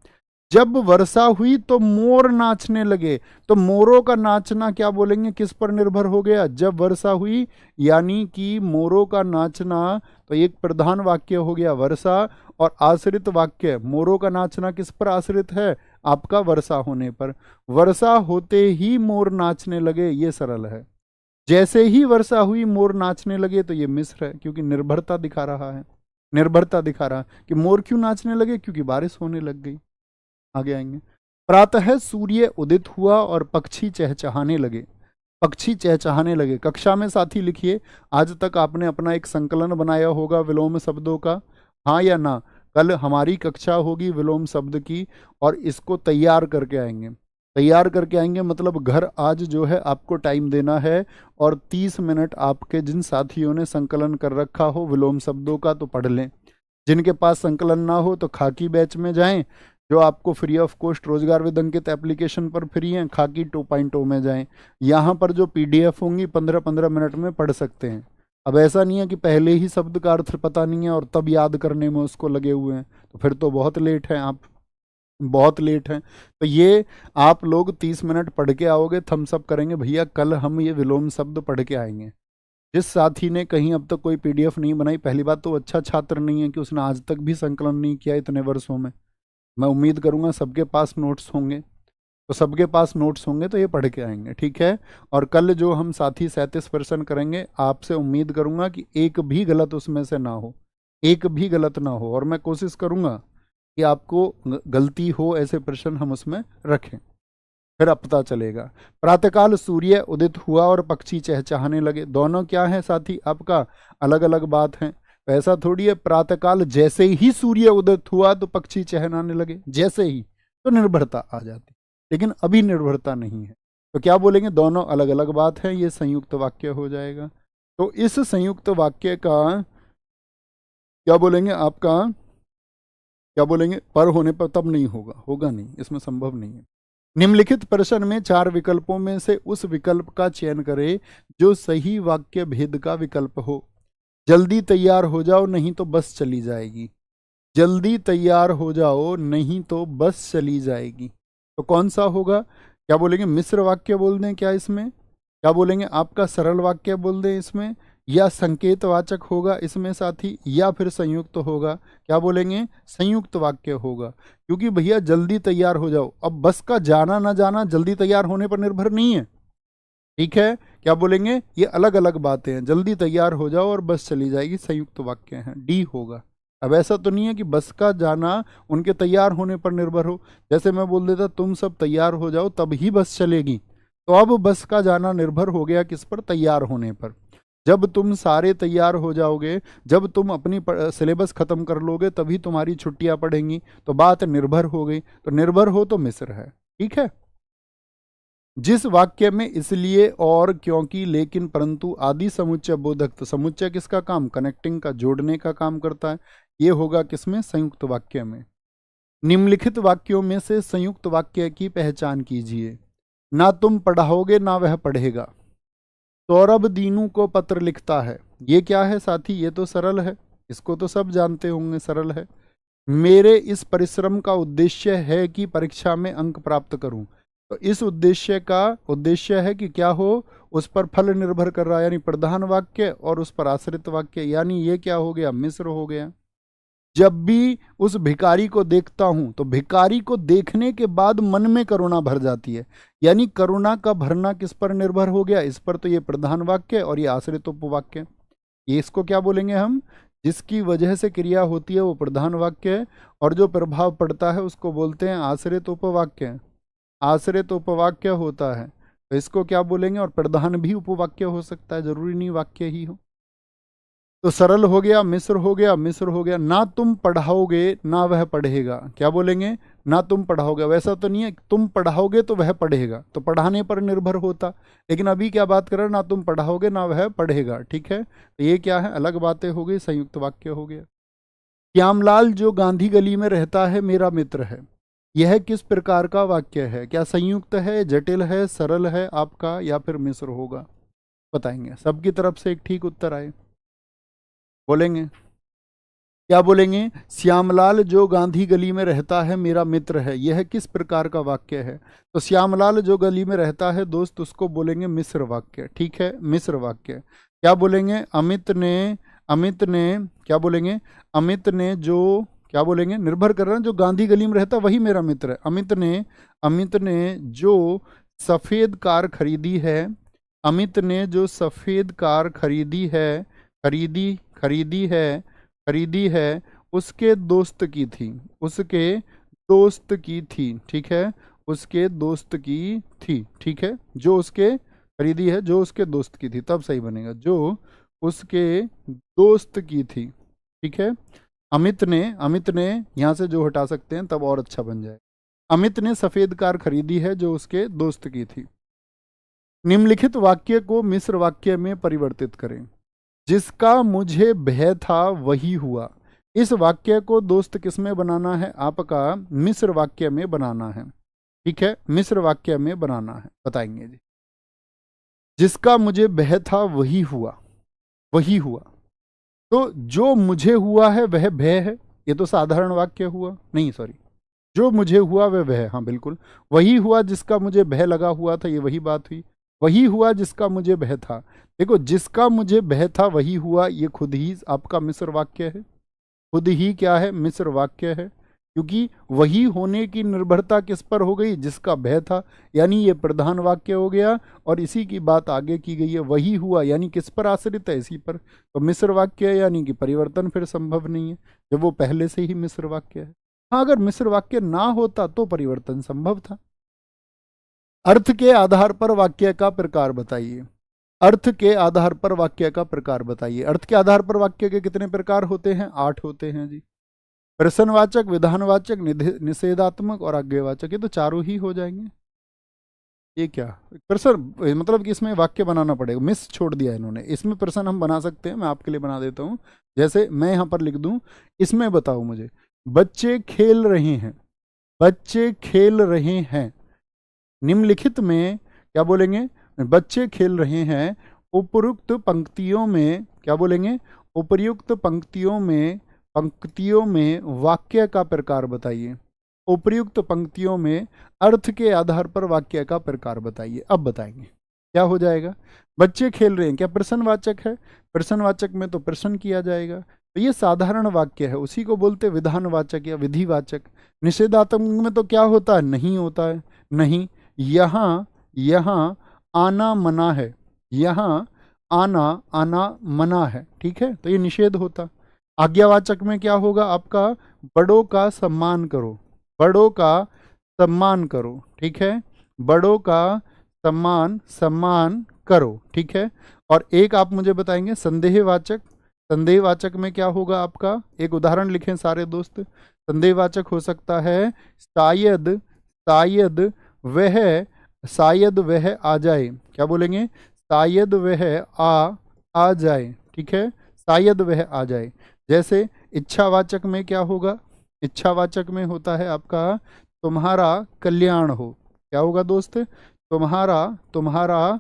जब वर्षा हुई तो मोर नाचने लगे, तो मोरों का नाचना क्या बोलेंगे? किस पर निर्भर हो गया? जब वर्षा हुई, यानी कि मोरों का नाचना, तो एक प्रधान वाक्य हो गया वर्षा, और आश्रित वाक्य मोरों का नाचना किस पर आश्रित है? आपका वर्षा होने पर। वर्षा होते ही मोर नाचने लगे, ये सरल है। जैसे ही वर्षा हुई मोर नाचने लगे, तो ये मिश्र है, क्योंकि निर्भरता दिखा रहा है, निर्भरता दिखा रहा कि मोर क्यों नाचने लगे? क्योंकि बारिश होने लग गई। आगे आएंगे। प्रातः सूर्य उदित हुआ और पक्षी चहचहाने लगे, पक्षी चहचहाने लगे। कक्षा में साथी लिखिए, आज तक आपने अपना एक संकलन बनाया होगा विलोम शब्दों का, हाँ या ना? कल हमारी कक्षा होगी विलोम शब्द की, और इसको तैयार करके आएंगे, तैयार करके आएंगे, मतलब घर आज जो है आपको टाइम देना है, और 30 मिनट आपके जिन साथियों ने संकलन कर रखा हो विलोम शब्दों का तो पढ़ लें। जिनके पास संकलन ना हो तो खाकी बैच में जाएं, जो आपको फ्री ऑफ कॉस्ट रोजगार विद अंकित एप्लीकेशन पर फ्री हैं, खाकी 2.0 में जाएं। यहाँ पर जो PDF होंगी 15-15 मिनट में पढ़ सकते हैं। अब ऐसा नहीं है कि पहले ही शब्द का अर्थ पता नहीं है और तब याद करने में उसको लगे हुए हैं, तो फिर तो बहुत लेट हैं आप, बहुत लेट हैं। तो ये आप लोग 30 मिनट पढ़ के आओगे, थम्स अप करेंगे भैया कल हम ये विलोम शब्द पढ़ के आएंगे। जिस साथी ने कहीं अब तक कोई पीडीएफ नहीं बनाई, पहली बात तो अच्छा छात्र नहीं है कि उसने आज तक भी संकलन नहीं किया इतने वर्षों में। मैं उम्मीद करूंगा सबके पास नोट्स होंगे, तो सबके पास नोट्स होंगे तो ये पढ़ के आएंगे, ठीक है। और कल जो हम साथी 37% करेंगे, आपसे उम्मीद करूंगा कि एक भी गलत उसमें से ना हो, एक भी गलत ना हो, और मैं कोशिश करूंगा कि आपको गलती हो ऐसे प्रश्न हम उसमें रखें, फिर अब पता चलेगा। प्रातःकाल सूर्य उदित हुआ और पक्षी चहचहाने लगे। दोनों क्या है साथी आपका, अलग अलग बात है। तो ऐसा थोड़ी है प्रातःकाल जैसे ही सूर्य उदित हुआ तो पक्षी चहचहाने लगे, जैसे ही, तो निर्भरता आ जाती, लेकिन अभी निर्भरता नहीं है। तो क्या बोलेंगे, दोनों अलग अलग बात है, ये संयुक्त वाक्य हो जाएगा। तो इस संयुक्त वाक्य का क्या बोलेंगे, आपका क्या बोलेंगे, पर होने पर तब नहीं होगा, होगा नहीं, इसमें संभव नहीं है। निम्नलिखित प्रश्न में 4 विकल्पों में से उस विकल्प का चयन करें जो सही वाक्य भेद का विकल्प हो। जल्दी तैयार हो जाओ नहीं तो बस चली जाएगी। जल्दी तैयार हो जाओ नहीं तो बस चली जाएगी। तो कौन सा होगा, क्या बोलेंगे, मिश्र वाक्य बोल दें क्या इसमें, क्या बोलेंगे आपका सरल वाक्य बोल दें इसमें, या संकेतवाचक होगा इसमें साथी, या फिर संयुक्त होगा, क्या बोलेंगे, संयुक्त वाक्य होगा। क्योंकि भैया जल्दी तैयार हो जाओ, अब बस का जाना ना जाना जल्दी तैयार होने पर निर्भर नहीं है, ठीक है। क्या बोलेंगे, ये अलग अलग बातें हैं, जल्दी तैयार हो जाओ और बस चली जाएगी, संयुक्त वाक्य है, डी होगा। अब ऐसा तो नहीं है कि बस का जाना उनके तैयार होने पर निर्भर हो। जैसे मैं बोल देता तुम सब तैयार हो जाओ तब ही बस चलेगी, तो अब बस का जाना निर्भर हो गया किस पर, तैयार होने पर। जब तुम सारे तैयार हो जाओगे, जब तुम अपनी सिलेबस खत्म कर लोगे तभी तुम्हारी छुट्टियां पड़ेंगी, तो बात निर्भर हो गई। तो निर्भर हो तो मिश्र है, ठीक है। जिस वाक्य में इसलिए और क्योंकि लेकिन परंतु आदि समुच्चय बोधक, तो समुच्चय किसका काम, कनेक्टिंग का, जोड़ने का काम करता है, ये होगा किसमें, संयुक्त वाक्य में। निम्नलिखित वाक्यों में से संयुक्त वाक्य की पहचान कीजिए। ना तुम पढ़ाओगे ना वह पढ़ेगा। सौरभ दीनू को पत्र लिखता है, ये क्या है साथी, ये तो सरल है, इसको तो सब जानते होंगे, सरल है। मेरे इस परिश्रम का उद्देश्य है कि परीक्षा में अंक प्राप्त करूं, तो इस उद्देश्य का उद्देश्य है कि क्या हो, उस पर फल निर्भर कर रहा है, यानी प्रधान वाक्य और उस पर आश्रित वाक्य, यानी ये क्या हो गया, मिश्र हो गया। जब भी उस भिखारी को देखता हूं तो भिखारी को देखने के बाद मन में करुणा भर जाती है, यानी करुणा का भरना किस पर निर्भर हो गया, इस पर, तो ये प्रधान वाक्य और ये आश्रित उपवाक्य। ये इसको क्या बोलेंगे हम, जिसकी वजह से क्रिया होती है वो प्रधान वाक्य है, और जो प्रभाव पड़ता है उसको बोलते हैं आश्रित उपवाक्य। आश्रित उपवाक्य होता है, तो इसको क्या बोलेंगे, और प्रधान भी उपवाक्य हो सकता है, जरूरी नहीं वाक्य ही हो। तो सरल हो गया, मिश्र हो गया, मिश्र हो गया। ना तुम पढ़ाओगे ना वह पढ़ेगा, क्या बोलेंगे, ना तुम पढ़ाओगे, वैसा तो नहीं है तुम पढ़ाओगे तो वह पढ़ेगा, तो पढ़ाने पर निर्भर होता, लेकिन अभी क्या बात कर रहे हैं, ना तुम पढ़ाओगे ना वह पढ़ेगा, ठीक है। तो ये क्या है, अलग बातें हो गई, संयुक्त वाक्य हो गया। श्यामलाल जो गांधी गली में रहता है मेरा मित्र है, यह किस प्रकार का वाक्य है, क्या संयुक्त है, जटिल है, सरल है आपका, या फिर मिश्र होगा, बताएंगे। सबकी तरफ से एक ठीक उत्तर आए, बोलेंगे क्या बोलेंगे, श्यामलाल जो गांधी गली में रहता है मेरा मित्र है, यह किस प्रकार का वाक्य है। तो श्यामलाल जो गली में रहता है दोस्त, उसको बोलेंगे मिश्र वाक्य, ठीक है, मिश्र वाक्य। क्या बोलेंगे, अमित ने क्या बोलेंगे, अमित ने जो, क्या बोलेंगे, निर्भर कर रहा है, जो गांधी गली में रहता वही मेरा मित्र है। अमित ने जो सफेद कार खरीदी है, अमित ने जो सफेद कार खरीदी है, खरीदी है उसके दोस्त की थी, उसके दोस्त की थी, ठीक है, उसके दोस्त की थी, ठीक है, जो उसके खरीदी है, जो उसके दोस्त की थी, तब सही बनेगा, जो उसके दोस्त की थी, ठीक है। अमित ने यहां से जो हटा सकते हैं तब और अच्छा बन जाए। अमित ने सफेद कार खरीदी है जो उसके दोस्त की थी। निम्नलिखित वाक्य को मिश्र वाक्य में परिवर्तित करें। जिसका मुझे भय था वही हुआ। इस वाक्य को दोस्त किस में बनाना है, आपका मिश्र वाक्य में बनाना है, ठीक है, मिश्र वाक्य में बनाना है, बताएंगे जी। जिसका मुझे भय था वही हुआ, वही हुआ। तो जो मुझे हुआ है वह भय है, ये तो साधारण वाक्य हुआ, नहीं सॉरी, जो मुझे हुआ वह भय, हाँ बिल्कुल, वही हुआ जिसका मुझे भय लगा हुआ था, ये वही बात हुई। वही हुआ जिसका मुझे भय था। देखो, जिसका मुझे भय था वही हुआ, ये खुद ही आपका मिश्र वाक्य है। खुद ही क्या है, मिश्र वाक्य है, क्योंकि वही होने की निर्भरता किस पर हो गई, जिसका भय था, यानी ये प्रधान वाक्य हो गया। और इसी की बात आगे की गई है, वही हुआ यानी किस पर आश्रित है, इसी पर। तो मिश्र वाक्य है, यानी कि परिवर्तन फिर संभव नहीं है, जब वो पहले से ही मिश्र वाक्य है। हाँ, अगर मिश्र वाक्य ना होता तो परिवर्तन संभव था। अर्थ के आधार पर वाक्य का प्रकार बताइए। अर्थ के आधार पर वाक्य का प्रकार बताइए। अर्थ के आधार पर वाक्य के कितने प्रकार होते हैं, 8 होते हैं जी। प्रश्नवाचक, विधानवाचक, निषेधात्मक और आज्ञावाचक, ये तो चारों ही हो जाएंगे। ये क्या प्रश्न, मतलब कि इसमें वाक्य बनाना पड़ेगा, मिस छोड़ दिया इन्होंने। इसमें प्रश्न हम बना सकते हैं, मैं आपके लिए बना देता हूँ। जैसे मैं यहाँ पर लिख दूँ, इसमें बताओ मुझे, बच्चे खेल रहे हैं, बच्चे खेल रहे हैं। निम्नलिखित में क्या बोलेंगे, बच्चे खेल रहे हैं। उपयुक्त पंक्तियों में क्या बोलेंगे, उपयुक्त पंक्तियों में वाक्य का प्रकार बताइए। उपयुक्त पंक्तियों में अर्थ के आधार पर वाक्य का प्रकार बताइए। अब बताएंगे क्या हो जाएगा। बच्चे खेल रहे हैं, क्या प्रश्नवाचक है, प्रश्नवाचक में तो प्रश्न किया जाएगा, तो ये साधारण वाक्य है, उसी को बोलते विधानवाचक या विधिवाचक। निषेधात्मक में तो क्या होता है, नहीं होता है, नहीं। यहाँ यहाँ आना मना है, यहाँ आना आना मना है, ठीक है, तो ये निषेध होता। आज्ञावाचक में क्या होगा आपका, बड़ों का सम्मान करो, बड़ों का सम्मान करो, ठीक है, बड़ों का सम्मान करो, ठीक है। और एक आप मुझे बताएंगे संदेहवाचक। संदेहवाचक में क्या होगा आपका, एक उदाहरण लिखें सारे दोस्त। संदेहवाचक हो सकता है शायद, शायद वह, शायद वह आ जाए, क्या बोलेंगे, शायद वह आ जाए, ठीक है, शायद वह आ जाए। जैसे इच्छावाचक में क्या होगा, इच्छावाचक में होता है आपका तुम्हारा कल्याण हो, क्या होगा दोस्त, तुम्हारा तुम्हारा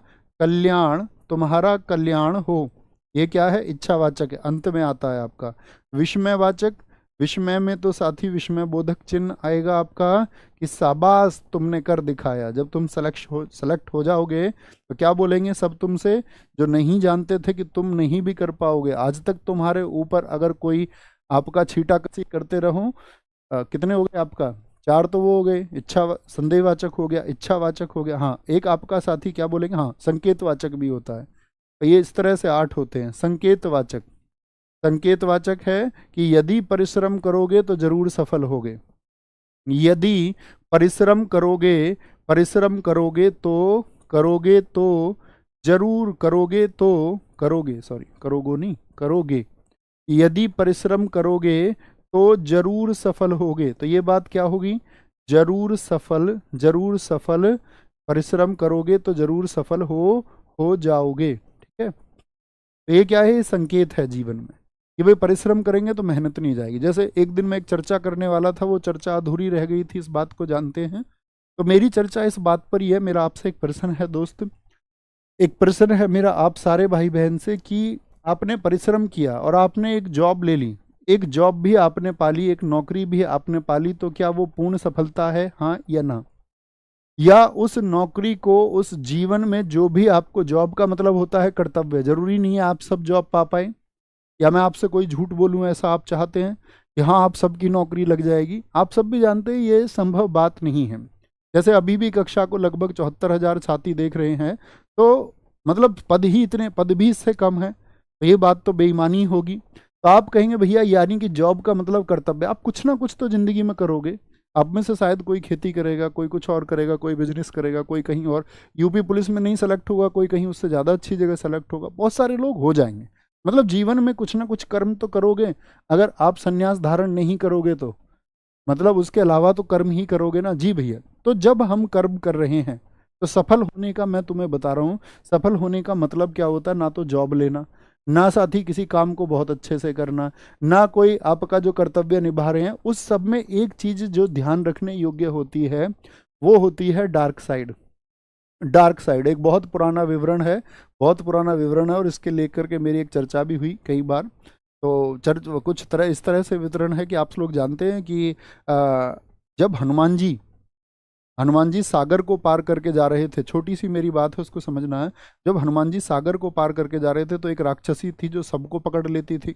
तुम्हारा कल्याण हो, ये क्या है, इच्छावाचक है, अंत में आता है आपका। विस्मयवाचक, विस्मय में तो साथी विस्मय बोधक चिन्ह आएगा आपका कि शाबाश तुमने कर दिखाया। जब तुम सेलेक्ट हो जाओगे तो क्या बोलेंगे सब तुमसे, जो नहीं जानते थे कि तुम नहीं भी कर पाओगे, आज तक तुम्हारे ऊपर अगर कोई आपका छीटाकशी करते रहो। कितने हो गए आपका, 4 तो वो हो गए, संदेहवाचक हो गया, इच्छावाचक हो गया, हाँ एक आपका साथी क्या बोलेंगे, हाँ संकेतवाचक भी होता है। तो ये इस तरह से 8 होते हैं। संकेतवाचक, संकेतवाचक है कि यदि परिश्रम करोगे तो जरूर सफल होगे, यदि परिश्रम करोगे, परिश्रम करोगे तो जरूर करोगे, सॉरी करोगो नहीं, करोगे, यदि परिश्रम करोगे तो जरूर सफल होगे, तो ये बात क्या होगी, जरूर सफल, परिश्रम करोगे तो जरूर सफल हो जाओगे, ठीक है। तो ये क्या है, ये संकेत है जीवन में कि भाई परिश्रम करेंगे तो मेहनत नहीं जाएगी। जैसे एक दिन मैं एक चर्चा करने वाला था, वो चर्चा अधूरी रह गई थी, इस बात को जानते हैं। तो मेरी चर्चा इस बात पर ही है। मेरा आपसे एक प्रश्न है दोस्त, एक प्रश्न है मेरा आप सारे भाई बहन से कि आपने परिश्रम किया और आपने एक जॉब ले ली, एक जॉब भी आपने पाली, एक नौकरी भी आपने पाली, तो क्या वो पूर्ण सफलता है, हाँ या ना। या उस नौकरी को, उस जीवन में जो भी आपको, जॉब का मतलब होता है कर्तव्य, जरूरी नहीं है आप सब जॉब पा पाए, या मैं आपसे कोई झूठ बोलूं ऐसा आप चाहते हैं कि हाँ आप सबकी नौकरी लग जाएगी। आप सब भी जानते हैं ये संभव बात नहीं है। जैसे अभी भी कक्षा को लगभग 74,000 छात्री देख रहे हैं, तो मतलब पद ही इतने, पद भी इससे कम है, तो ये बात तो बेईमानी होगी। तो आप कहेंगे भैया यानी कि जॉब का मतलब कर्तव्य, आप कुछ ना कुछ तो जिंदगी में करोगे। आप में से शायद कोई खेती करेगा, कोई कुछ और करेगा, कोई बिजनेस करेगा, कोई कहीं और, यूपी पुलिस में नहीं सेलेक्ट होगा, कोई कहीं उससे ज़्यादा अच्छी जगह सेलेक्ट होगा, बहुत सारे लोग हो जाएंगे। मतलब जीवन में कुछ ना कुछ कर्म तो करोगे। अगर आप संन्यास धारण नहीं करोगे तो मतलब उसके अलावा तो कर्म ही करोगे ना जी भैया। तो जब हम कर्म कर रहे हैं तो सफल होने का, मैं तुम्हें बता रहा हूँ, सफल होने का मतलब क्या होता है, ना तो जॉब लेना, ना साथ ही किसी काम को बहुत अच्छे से करना, ना कोई आपका जो कर्तव्य निभा रहे हैं उस सब में एक चीज जो ध्यान रखने योग्य होती है वो होती है डार्क साइड। डार्क साइड एक बहुत पुराना विवरण है, बहुत पुराना विवरण है, और इसके लेकर के मेरी एक चर्चा भी हुई कई बार। तो कुछ तरह इस तरह से विवरण है कि आप लोग जानते हैं कि जब हनुमान जी सागर को पार करके जा रहे थे, छोटी सी मेरी बात है उसको समझना है। जब हनुमान जी सागर को पार करके जा रहे थे तो एक राक्षसी थी जो सबको पकड़ लेती थी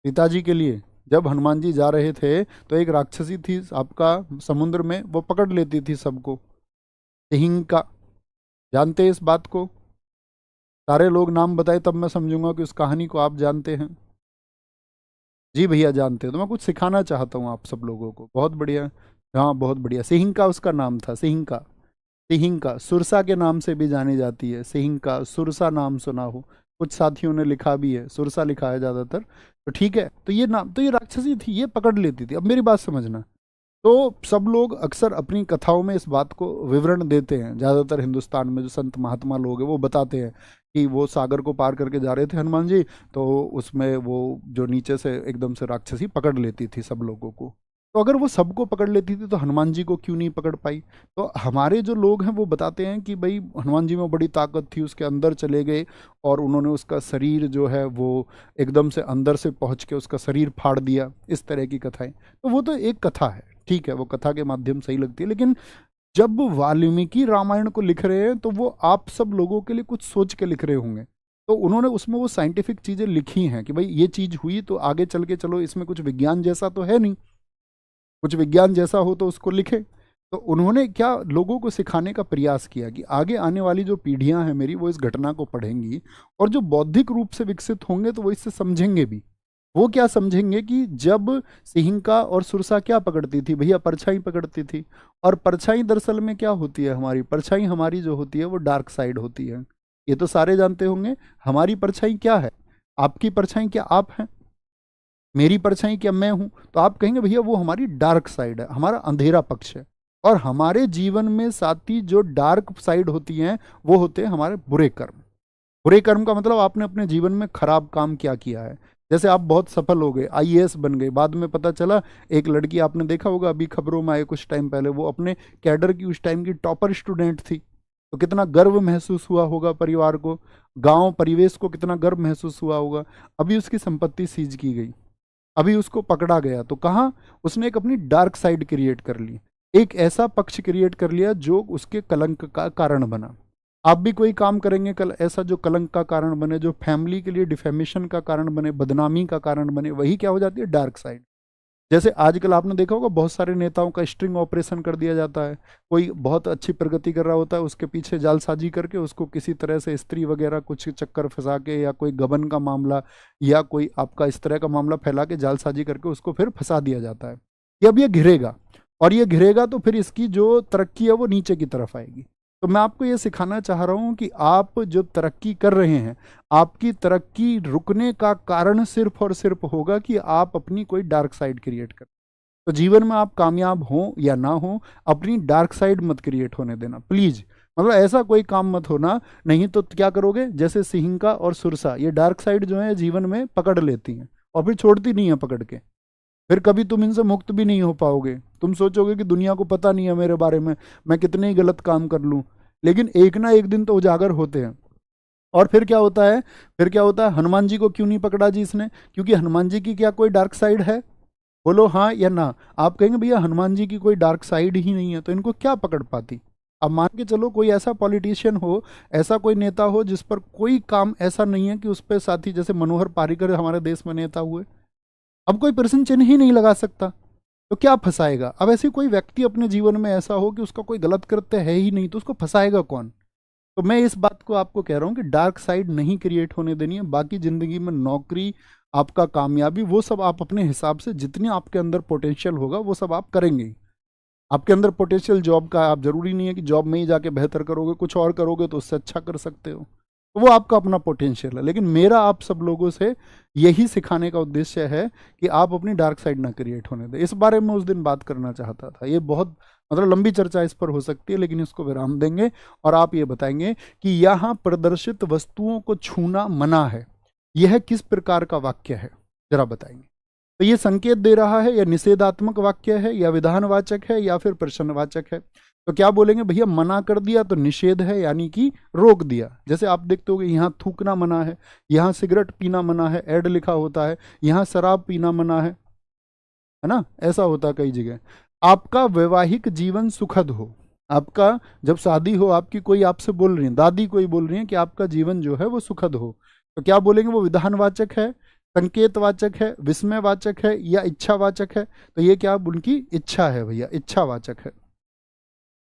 पिताजी के लिए। जब हनुमान जी जा रहे थे तो एक राक्षसी थी आपका समुद्र में, वो पकड़ लेती थी सबको, हिंका। जानते हैं इस बात को? सारे लोग नाम बताए तब मैं समझूंगा कि उस कहानी को आप जानते हैं। जी भैया जानते हैं, तो मैं कुछ सिखाना चाहता हूँ आप सब लोगों को। बहुत बढ़िया, हाँ बहुत बढ़िया। सिहिंका उसका नाम था, सिहिंका। सिहिंका सुरसा के नाम से भी जानी जाती है, सिहिंका सुरसा नाम सुना हो, कुछ साथियों ने लिखा भी है, सुरसा लिखा है ज़्यादातर। तो ठीक है, तो ये नाम, तो ये राक्षसी थी, ये पकड़ लेती थी। अब मेरी बात समझना, तो सब लोग अक्सर अपनी कथाओं में इस बात को विवरण देते हैं। ज़्यादातर हिंदुस्तान में जो संत महात्मा लोग हैं वो बताते हैं कि वो सागर को पार करके जा रहे थे हनुमान जी, तो उसमें वो जो नीचे से एकदम से राक्षसी पकड़ लेती थी सब लोगों को। तो अगर वो सबको पकड़ लेती थी तो हनुमान जी को क्यों नहीं पकड़ पाई? तो हमारे जो लोग हैं वो बताते हैं कि भाई हनुमान जी में बड़ी ताकत थी, उसके अंदर चले गए और उन्होंने उसका शरीर जो है वो एकदम से अंदर से पहुंच के उसका शरीर फाड़ दिया। इस तरह की कथाएं, तो वो तो एक कथा है, ठीक है, वो कथा के माध्यम सही लगती है। लेकिन जब वाल्मीकि रामायण को लिख रहे हैं तो वो आप सब लोगों के लिए कुछ सोच के लिख रहे होंगे। तो उन्होंने उसमें वो साइंटिफिक चीजें लिखी हैं कि भाई ये चीज हुई तो आगे चल के चलो, इसमें कुछ विज्ञान जैसा तो है नहीं, कुछ विज्ञान जैसा हो तो उसको लिखे। तो उन्होंने क्या लोगों को सिखाने का प्रयास किया कि आगे आने वाली जो पीढ़ियां हैं मेरी, वो इस घटना को पढ़ेंगी और जो बौद्धिक रूप से विकसित होंगे तो वो इससे समझेंगे भी। वो क्या समझेंगे कि जब सिहिंका और सुरसा क्या पकड़ती थी भैया, परछाई पकड़ती थी। और परछाई दरअसल में क्या होती है, हमारी परछाई हमारी जो होती है वो डार्क साइड होती है, ये तो सारे जानते होंगे। हमारी परछाई क्या है, आपकी परछाई क्या आप हैं, मेरी परछाई क्या मैं हूं? तो आप कहेंगे भैया वो हमारी डार्क साइड है, हमारा अंधेरा पक्ष है। और हमारे जीवन में साथी जो डार्क साइड होती हैं वो होते हैं हमारे बुरे कर्म। बुरे कर्म का मतलब आपने अपने जीवन में खराब काम क्या किया है। जैसे आप बहुत सफल हो गए, आईएएस बन गए, बाद में पता चला एक लड़की, आपने देखा होगा अभी खबरों में आए कुछ टाइम पहले, वो अपने कैडर की उस टाइम की टॉपर स्टूडेंट थी। तो कितना गर्व महसूस हुआ होगा परिवार को, गांव परिवेश को कितना गर्व महसूस हुआ होगा। अभी उसकी संपत्ति सीज की गई, अभी उसको पकड़ा गया, तो कहाँ उसने एक अपनी डार्क साइड क्रिएट कर ली, एक ऐसा पक्ष क्रिएट कर लिया जो उसके कलंक का कारण बना। आप भी कोई काम करेंगे कल ऐसा जो कलंक का कारण बने, जो फैमिली के लिए डिफेमेशन का कारण बने, बदनामी का कारण बने, वही क्या हो जाती है, डार्क साइड। जैसे आजकल आपने देखा होगा बहुत सारे नेताओं का स्ट्रिंग ऑपरेशन कर दिया जाता है। कोई बहुत अच्छी प्रगति कर रहा होता है, उसके पीछे जालसाजी करके उसको किसी तरह से स्त्री वगैरह कुछ चक्कर फंसा के, या कोई गबन का मामला या कोई आपका इस तरह का मामला फैला के जालसाजी करके उसको फिर फंसा दिया जाता है कि अब ये घिरेगा, और ये घिरेगा तो फिर इसकी जो तरक्की है वो नीचे की तरफ आएगी। तो मैं आपको ये सिखाना चाह रहा हूँ कि आप जो तरक्की कर रहे हैं, आपकी तरक्की रुकने का कारण सिर्फ और सिर्फ होगा कि आप अपनी कोई डार्क साइड क्रिएट करें। तो जीवन में आप कामयाब हो या ना हो, अपनी डार्क साइड मत क्रिएट होने देना प्लीज। मतलब ऐसा कोई काम मत होना, नहीं तो क्या करोगे, जैसे सिहिंका और सुरसा, ये डार्क साइड जो है जीवन में पकड़ लेती हैं और फिर छोड़ती नहीं है पकड़ के। फिर कभी तुम इनसे मुक्त भी नहीं हो पाओगे। तुम सोचोगे कि दुनिया को पता नहीं है मेरे बारे में, मैं कितने ही गलत काम कर लूं, लेकिन एक ना एक दिन तो उजागर होते हैं। और फिर क्या होता है, फिर क्या होता है, हनुमान जी को क्यों नहीं पकड़ा जी इसने? क्योंकि हनुमान जी की क्या कोई डार्क साइड है? बोलो हाँ या ना। आप कहेंगे भैया हनुमान जी की कोई डार्क साइड ही नहीं है, तो इनको क्या पकड़ पाती? अब मान के चलो कोई ऐसा पॉलिटिशियन हो, ऐसा कोई नेता हो जिस पर कोई काम ऐसा नहीं है कि उस पर साथी, जैसे मनोहर पार्रिकर हमारे देश में नेता हुए, अब कोई प्रश्न चिन्ह ही नहीं लगा सकता, तो क्या फंसाएगा? अब ऐसे कोई व्यक्ति अपने जीवन में ऐसा हो कि उसका कोई गलत कृत्य है ही नहीं, तो उसको फंसाएगा कौन? तो मैं इस बात को आपको कह रहा हूँ कि डार्क साइड नहीं क्रिएट होने देनी है। बाकी जिंदगी में नौकरी, आपका कामयाबी, वो सब आप अपने हिसाब से, जितने आपके अंदर पोटेंशियल होगा वो सब आप करेंगे। आपके अंदर पोटेंशियल जॉब का, आप जरूरी नहीं है कि जॉब में ही जाके बेहतर करोगे, कुछ और करोगे तो उससे अच्छा कर सकते हो, तो वो आपका अपना पोटेंशियल है। लेकिन मेरा आप सब लोगों से यही सिखाने का उद्देश्य है कि आप अपनी डार्क साइड ना क्रिएट होने दें। इस बारे में उस दिन बात करना चाहता था। ये बहुत मतलब लंबी चर्चा इस पर हो सकती है, लेकिन इसको विराम देंगे और आप ये बताएंगे कि यहाँ प्रदर्शित वस्तुओं को छूना मना है, यह किस प्रकार का वाक्य है, जरा बताएंगे। तो ये संकेत दे रहा है, या निषेधात्मक वाक्य है, या विधानवाचक है, या फिर प्रश्नवाचक है? तो क्या बोलेंगे भैया, मना कर दिया तो निषेध है, यानी कि रोक दिया। जैसे आप देखते होगे यहाँ थूकना मना है, यहाँ सिगरेट पीना मना है, ऐड लिखा होता है, यहाँ शराब पीना मना है ना, ऐसा होता है कई जगह। आपका वैवाहिक जीवन सुखद हो, आपका जब शादी हो, आपकी कोई आपसे बोल रही है, दादी कोई बोल रही है कि आपका जीवन जो है वो सुखद हो, तो क्या बोलेंगे, वो विधानवाचक है, संकेतवाचक है, विस्मयवाचक है, या इच्छावाचक है? तो ये क्या, उनकी इच्छा है भैया, इच्छावाचक है।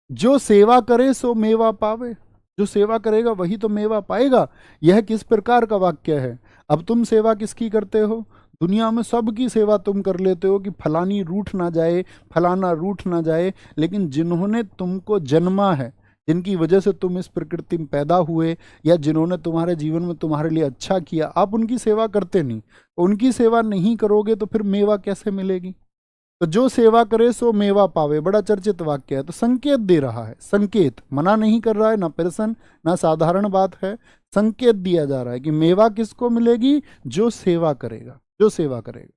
जो सेवा करे सो मेवा पावे, जो सेवा करेगा वही तो मेवा पाएगा। यह किस प्रकार का वाक्य है? अब तुम सेवा किसकी करते हो? दुनिया में सबकी सेवा तुम कर लेते हो कि फलानी रूठ ना जाए, फलाना रूठ ना जाए, लेकिन जिन्होंने तुमको जन्मा है, जिनकी वजह से तुम इस प्रकृति में पैदा हुए, या जिन्होंने तुम्हारे जीवन में तुम्हारे लिए अच्छा किया, आप उनकी सेवा करते नहीं। उनकी सेवा नहीं करोगे तो फिर मेवा कैसे मिलेगी? तो जो सेवा करे सो मेवा पावे, बड़ा चर्चित वाक्य है। तो संकेत दे रहा है, संकेत, मना नहीं कर रहा है, ना प्रश्न ना साधारण बात है, संकेत दिया जा रहा है कि मेवा किसको मिलेगी? जो सेवा करेगा, जो सेवा करेगा,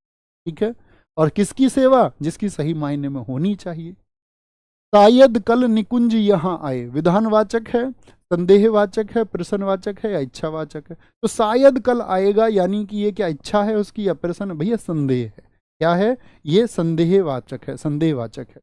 ठीक है। और किसकी सेवा? जिसकी सही मायने में होनी चाहिए। शायद कल निकुंज यहाँ आए, विधानवाचक है, संदेहवाचक है, प्रश्नवाचक है, या इच्छावाचक है? तो शायद कल आएगा, यानी कि ये क्या इच्छा है उसकी या प्रश्न? भैया संदेह है। क्या है ये? संदेहवाचक है, संदेहवाचक है।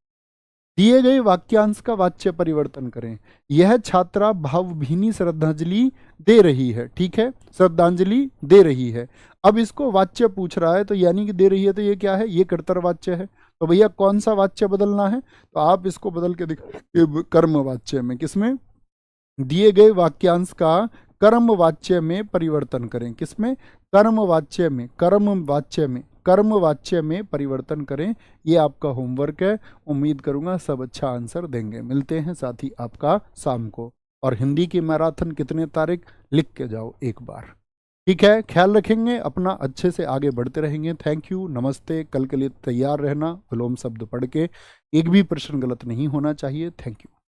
दिए गए वाक्यांश का वाच्य परिवर्तन करें। यह छात्रा भावभीनी श्रद्धांजलि दे रही है, ठीक है, श्रद्धांजलि दे रही है। अब इसको वाच्य पूछ रहा है, तो यानी कि दे रही है, तो ये क्या है? ये कर्तव्यवाच्य है। तो भैया कौन सा वाच्य बदलना है? तो आप इसको बदल के दिखाइए कर्मवाच्य में। किसमें? दिए गए वाक्यांश का कर्मवाच्य में परिवर्तन करें। किसमें? कर्मवाच्य में, कर्मवाच्य में, कर्मवाच्य में परिवर्तन करें। ये आपका होमवर्क है। उम्मीद करूंगा सब अच्छा आंसर देंगे। मिलते हैं साथ ही आपका शाम को। और हिंदी की मैराथन कितने तारीख, लिख के जाओ एक बार, ठीक है। ख्याल रखेंगे अपना, अच्छे से आगे बढ़ते रहेंगे। थैंक यू, नमस्ते। कल के लिए तैयार रहना, विलोम शब्द पढ़ के, एक भी प्रश्न गलत नहीं होना चाहिए। Thank you.